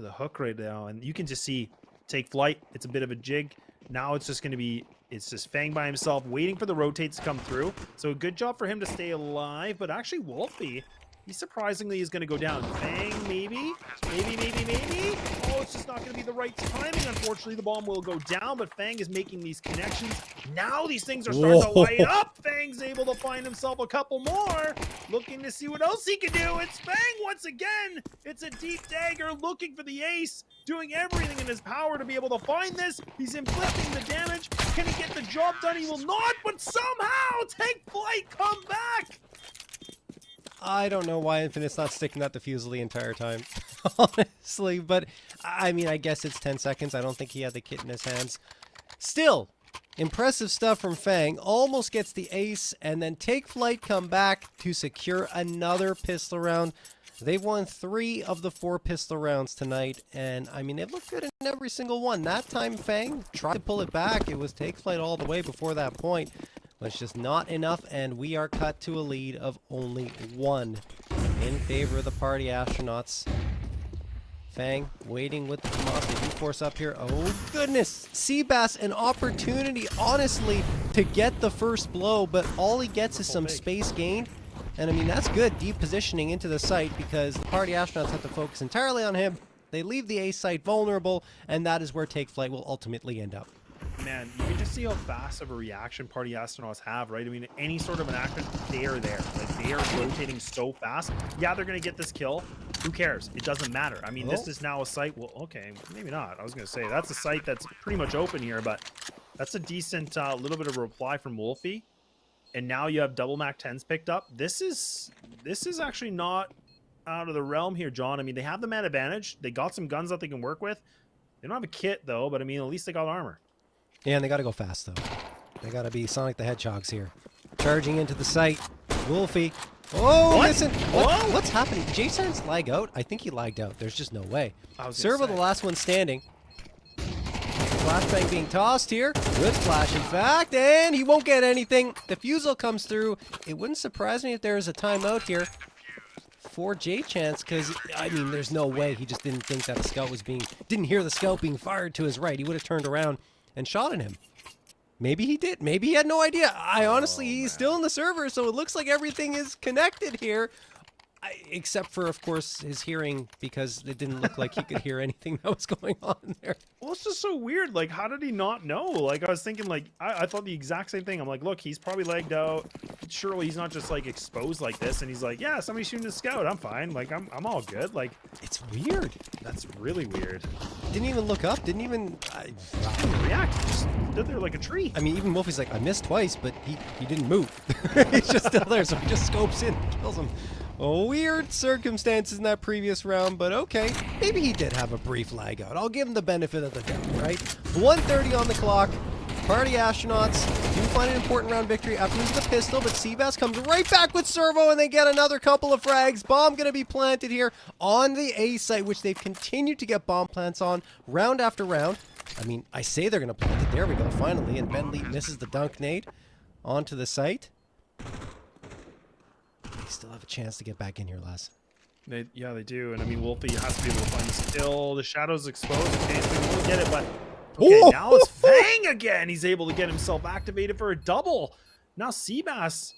hook right now, and you can just see Take Flight. It's a bit of a jig. Now it's just going to be, it's just Fang by himself waiting for the rotates to come through. So a good job for him to stay alive, but actually Wolfie, he surprisingly is going to go down. Fang, maybe. Oh, it's just not going to be the right timing. Unfortunately, the bomb will go down, but Fang is making these connections. Now these things are starting to light up. Fang's able to find himself a couple more. Looking to see what else he can do. It's Fang once again. It's a deep dagger looking for the ace. Doing everything in his power to be able to find this. He's inflicting the damage. Can he get the job done? He will not, but somehow Take Flight come back. I don't know why Infinite's not sticking that defusal the entire time, honestly, but I mean, I guess it's 10 seconds. I don't think he had the kit in his hands. Still, impressive stuff from Fang. Almost gets the ace, and then Take Flight come back to secure another pistol round. They've won 3 of the 4 pistol rounds tonight, and I mean, they've looked good in every single one. That time, Fang tried to pull it back. It was Take Flight all the way before that point. But it's just not enough, and we are cut to a lead of only 1 in favor of the Party Astronauts. Fang waiting with the Tomas. They do force up here. Oh, goodness. Seabass, an opportunity, honestly, to get the first blow, but all he gets is some space gained. And, I mean, that's good deep positioning into the site because the Party Astronauts have to focus entirely on him. They leave the A site vulnerable, and that is where Take Flight will ultimately end up. Man, you can just see how fast of a reaction Party Astronauts have, right? I mean, any sort of an action, they are there. Like, they are rotating so fast. Yeah, they're going to get this kill. Who cares? It doesn't matter. I mean, this is now a site. Well, okay, maybe not. I was going to say, that's a site that's pretty much open here, but that's a decent little bit of a reply from Wolfie. And now you have double Mac 10s picked up. This is actually not out of the realm here, John. I mean, they have the man advantage. They got some guns that they can work with. They don't have a kit, though, but I mean, at least they got armor. Yeah, and they got to go fast, though. They got to be Sonic the Hedgehogs here. Charging into the site. Wolfie. Oh, what? Listen. What's happening? Did J-Sands lag out? I think he lagged out. There's just no way. Servo, the last one standing. Flashbang being tossed here. Good flash, in fact, and he won't get anything. The fusel comes through. It wouldn't surprise me if there was a timeout here for J-Chance, because, I mean, there's no way he just didn't think that the scout was didn't hear the scout being fired to his right. He would have turned around and shot at him. Maybe he did. Maybe he had no idea. He's still in the server, so it looks like everything is connected here. Except for, of course, his hearing, because it didn't look like he could hear anything that was going on there. Well, it's just so weird. Like, how did he not know? Like, I was thinking, like, I thought the exact same thing. I'm like, look, he's probably lagged out. Surely he's not just, like, exposed like this. And he's like, yeah, somebody's shooting a scout. I'm fine. Like, I'm all good. Like, it's weird. That's really weird. Didn't even look up. Didn't even react. He just stood there like a tree. I mean, even Wolfie's like, I missed twice, but he didn't move. He's just still there, so he just scopes in and kills him. Weird circumstances in that previous round, but okay. Maybe he did have a brief lag out. I'll give him the benefit of the doubt, right? 1:30 on the clock. Party Astronauts do find an important round victory after losing the pistol, but Seabass comes right back with Servo, and they get another couple of frags. Bomb going to be planted here on the A site, which they've continued to get bomb plants on round after round. I mean, I say they're going to plant it. There we go, finally. And Ben Lee misses the dunk nade onto the site. They still have a chance to get back in here, Les. Yeah, they do. And I mean, Wolfie has to be able to find the kill. The shadow's exposed. Okay, so he won't get it, but okay, now it's Fang again. He's able to get himself activated for a double. Now Seabass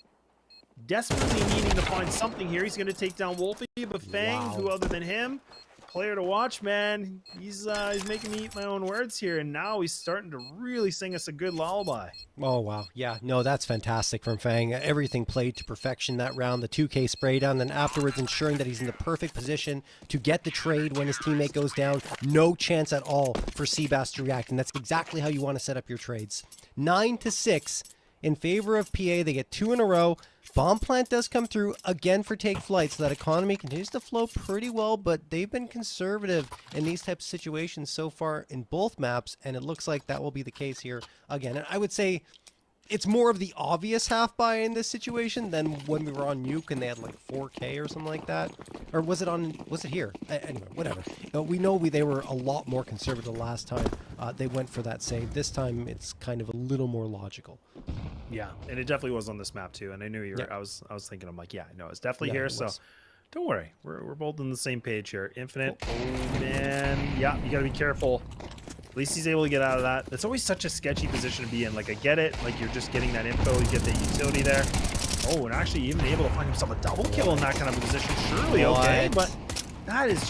desperately needing to find something here. He's going to take down Wolfie, but Fang, who other than him, player to watch, man. He's making me eat my own words here, and now he's starting to really sing us a good lullaby. Oh, wow. Yeah, no, that's fantastic from Fang. Everything played to perfection that round. The 2K spray down, then afterwards ensuring that he's in the perfect position to get the trade when his teammate goes down. No chance at all for Seabass to react, and that's exactly how you want to set up your trades. 9-6 in favor of PA. They get 2 in a row. Bomb plant does come through again for Take Flight, so that economy continues to flow pretty well, but they've been conservative in these types of situations so far in both maps, and it looks like that will be the case here again. And I would say it's more of the obvious half buy in this situation than when we were on Nuke and they had like 4K or something like that. Or was it here? Anyway, whatever. We know they were a lot more conservative last time they went for that save. This time it's kind of a little more logical. Yeah, and it definitely was on this map too. And I knew you were. Yeah. I was thinking. I'm like, yeah, no, it's definitely here. So don't worry, we're both on the same page here. Infinite. Oh man, yeah, you got to be careful. At least he's able to get out of that. That's always such a sketchy position to be in. Like, I get it. Like, you're just getting that info. You get the utility there. Oh, and actually even able to find himself a double kill in that kind of a position. Surely okay, but that is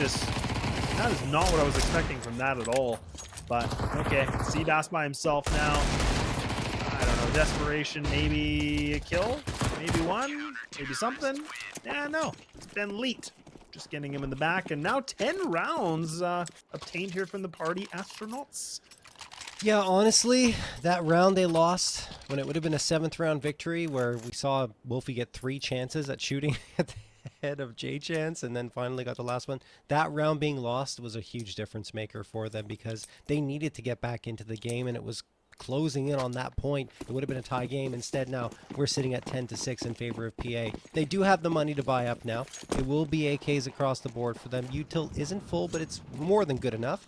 not what I was expecting from that at all. But okay, Seabass by himself now. I don't know, desperation, maybe a kill, maybe one, maybe something. Yeah, no, it's been leaked. Just getting him in the back, and now 10 rounds obtained here from the party astronauts. Yeah, honestly, that round they lost when it would have been a 7th round victory where we saw Wolfie get 3 chances at shooting at the head of J-Chance and then finally got the last one. That round being lost was a huge difference maker for them because they needed to get back into the game, and it was closing in on that point. It would have been a tie game. Instead, now we're sitting at 10-6 in favor of PA. They do have the money to buy up now. It will be AKs across the board for them. Util isn't full, but it's more than good enough.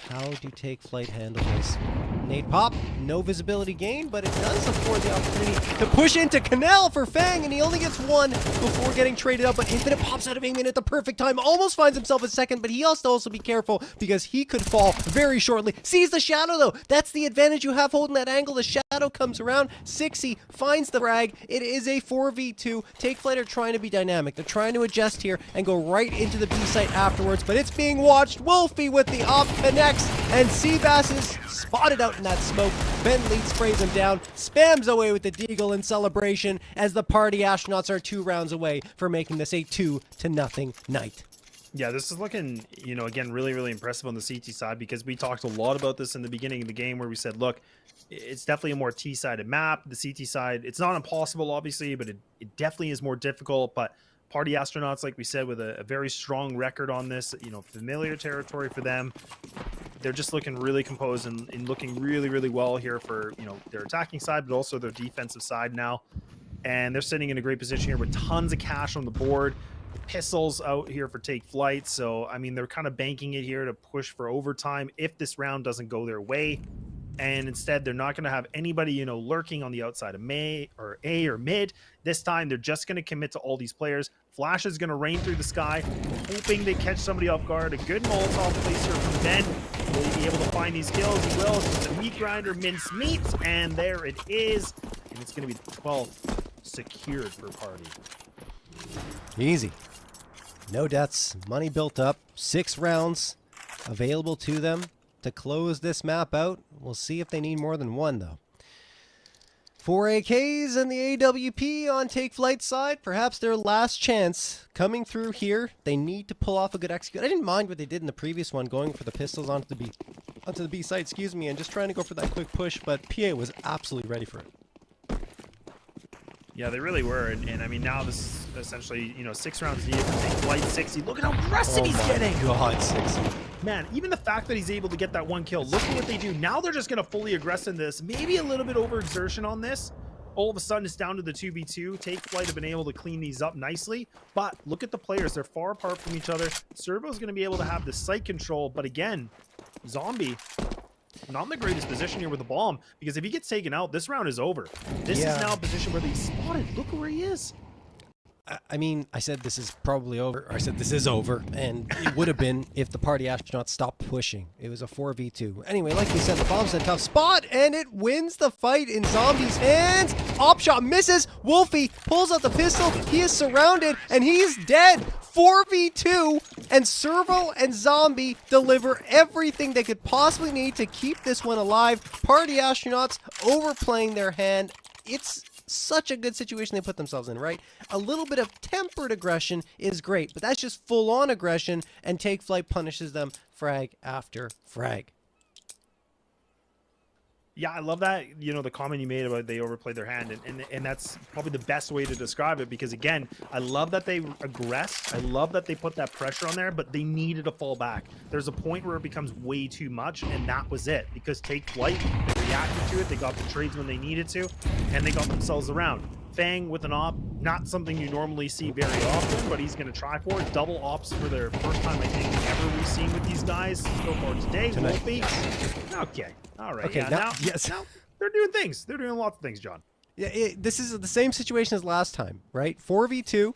How do Take Flight handle this? Nade pop, no visibility gain, but it does afford the opportunity to push into Canal for Fang, and he only gets 1 before getting traded out, but Infinite pops out of aim in at the perfect time, almost finds himself a second, but he has to also be careful because he could fall very shortly. Sees the shadow though, that's the advantage you have holding that angle. The shadow comes around, Sixy finds the frag. It is a 4v2. Take Flight are trying to be dynamic. They're trying to adjust here and go right into the B site afterwards, but it's being watched. Wolfie with the op connects, and Seabass is spotted out in that smoke. Ben Lead sprays him down, spams away with the deagle in celebration as the party astronauts are 2 rounds away for making this a 2-0 night. Yeah, this is looking, you know, again, really, really impressive on the CT side because we talked a lot about this in the beginning of the game where we said, look, it's definitely a more T-sided map. The CT side, it's not impossible, obviously, but it definitely is more difficult. But party astronauts, like we said, with a very strong record on this, you know, familiar territory for them. They're just looking really composed and looking really, really well here for, you know, their attacking side, but also their defensive side now. And they're sitting in a great position here with tons of cash on the board. Pistols out here for Take Flight. So, I mean, they're kind of banking it here to push for overtime if this round doesn't go their way. And instead, they're not going to have anybody, you know, lurking on the outside of A or mid. This time, they're just going to commit to all these players. Flash is going to rain through the sky, hoping they catch somebody off guard. A good Molotov place here from Ben. Will he be able to find these kills? He will. It's just a meat grinder, mince meat, and there it is. And it's going to be the 12th secured for party. Easy. No deaths, money built up, 6 rounds available to them to close this map out. We'll see if they need more than 1, though. 4 AKs and the AWP on Take Flight's side. Perhaps their last chance coming through here. They need to pull off a good execute. I didn't mind what they did in the previous one, going for the pistols onto the B side, excuse me, and just trying to go for that quick push, but PA was absolutely ready for it. Yeah, they really were, and I mean, now this is essentially, you know, 6 rounds needed for Take Flight. 60. Look at how aggressive he's getting. God, 60. Man, even the fact that he's able to get that 1 kill, look at what they do. Now they're just going to fully aggress in this. Maybe a little bit overexertion on this. All of a sudden, it's down to the 2v2. Take Flight have been able to clean these up nicely. But look at the players. They're far apart from each other. Servo's going to be able to have the site control. But again, Zombie not in the greatest position here with the bomb, because if he gets taken out, this round is over. This Yeah. is now a position where they spotted. Look where he is. I mean, I said this is probably over. Or I said this is over, and it would have been if the party astronauts stopped pushing. It was a 4v2. Anyway, like you said, the bomb's in a tough spot, and it wins the fight in Zombie's hands. Op shot misses. Wolfie pulls out the pistol. He is surrounded, and he's dead. 4v2, and Servo and Zombie deliver everything they could possibly need to keep this one alive. Party astronauts overplaying their hand. It's such a good situation they put themselves in, right? A little bit of tempered aggression is great, but that's just full-on aggression, and Take Flight punishes them frag after frag. Yeah, I love that, the comment you made about they overplayed their hand, and that's probably the best way to describe it, because again, I love that they aggressed. I love that they put that pressure on there, but they needed to fall back. There's a point where it becomes way too much, and that was it, because Take Flight, they reacted to it, they got the trades when they needed to, and they got themselves around. Fang with an op, not something you normally see very often, but he's going to try for it. Double ops for their first time, I think, ever we've seen with these guys so far today. Wolfie. Okay. All right. Okay, yeah, now they're doing things. They're doing lots of things, John. Yeah, this is the same situation as last time, right? 4v2.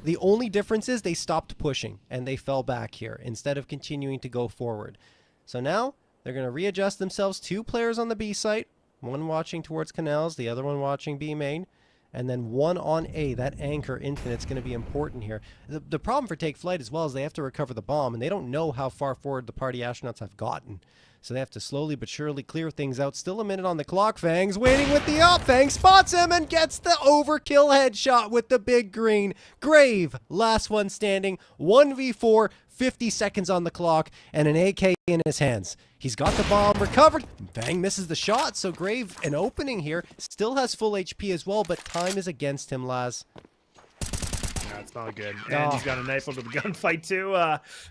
The only difference is they stopped pushing, and they fell back here instead of continuing to go forward. So now they're going to readjust themselves. 2 players on the B site, one watching towards Canals, the other one watching B main. And then one on A, that anchor infinite's going to be important here. The problem for Take Flight as well is they have to recover the bomb, and they don't know how far forward the party astronauts have gotten. So they have to slowly but surely clear things out. Still a minute on the clock. Fang's waiting with the op. Fang spots him and gets the overkill headshot with the big green. Grave, last one standing. 1v4, 50 seconds on the clock, and an AK in his hands. He's got the bomb recovered. Fang misses the shot, so Grave, an opening here, still has full HP as well, but time is against him, Laz. That's not good. And he's got a knife under the gunfight too.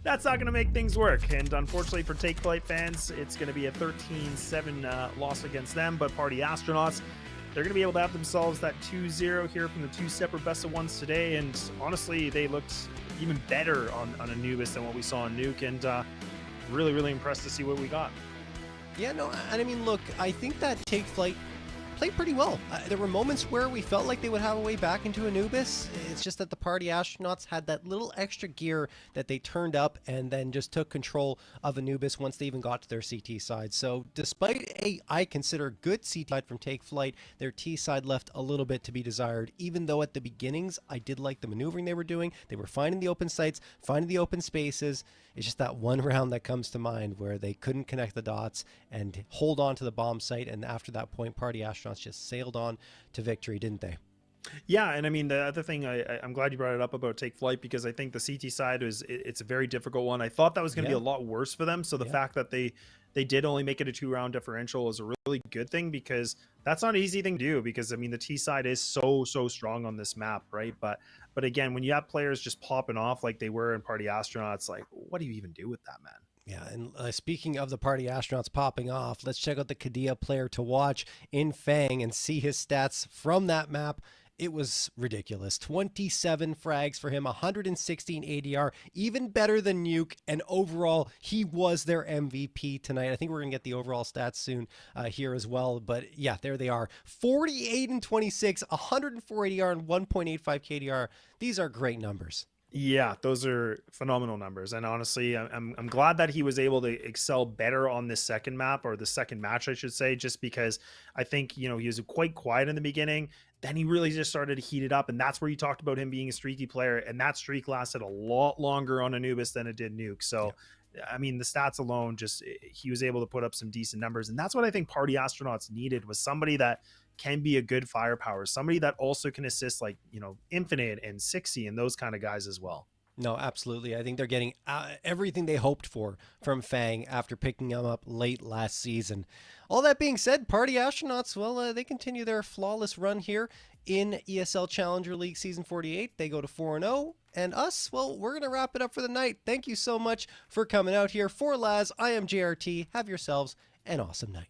That's not going to make things work. And unfortunately for Take Flight fans, it's going to be a 13-7 loss against them. But Party Astronauts, they're going to be able to have themselves that 2-0 here from the 2 separate best of ones today. And honestly, they looked even better on Anubis than what we saw on Nuke. And really, really impressed to see what we got. Yeah, no, and I mean, look, I think that Take Flight played pretty well. There were moments where we felt like they would have a way back into Anubis. It's just that the party astronauts had that little extra gear that they turned up and then just took control of Anubis once they even got to their CT side. So despite I consider good CT side from Take Flight, their T side left a little bit to be desired, even though at the beginnings I did like the maneuvering they were doing. They were finding the open sites, finding the open spaces. It's just that one round that comes to mind where they couldn't connect the dots and hold on to the bomb site, and after that point, party astronauts just sailed on to victory, didn't they? Yeah, and I mean, the other thing, I'm glad you brought it up about Take Flight, because I think the CT side it's a very difficult one. I thought that was going to be a lot worse for them, so the fact that they did only make it a 2-round differential is a really good thing, because that's not an easy thing to do, because I mean the T side is so strong on this map, right? But again, when you have players just popping off like they were in Party Astronauts, like, what do you even do with that, man? Yeah, and speaking of the party astronauts popping off, let's check out the Kadia player to watch in Fang and see his stats from that map. It was ridiculous. 27 frags for him, 116 ADR, even better than Nuke, and overall, he was their MVP tonight. I think we're going to get the overall stats soon here as well, but yeah, there they are. 48 and 26, 104 ADR, and 1.85 KDR. These are great numbers. Yeah, those are phenomenal numbers. And honestly, I'm glad that he was able to excel better on this second map, or the second match, I should say, just because I think, he was quite quiet in the beginning. Then he really just started to heat it up. And that's where you talked about him being a streaky player. And that streak lasted a lot longer on Anubis than it did Nuke. So, yeah. I mean, the stats alone, he was able to put up some decent numbers. And that's what I think Party Astronauts needed, was somebody that can be a good firepower, somebody that also can assist, like, Infinite and Sixy and those kind of guys as well. No, absolutely. I think they're getting everything they hoped for from Fang after picking them up late last season. All that being said, Party Astronauts, well, they continue their flawless run here in ESL Challenger League Season 48. They go to 4-0. And us, well, we're going to wrap it up for the night. Thank you so much for coming out here. For Laz, I am JRT. Have yourselves an awesome night.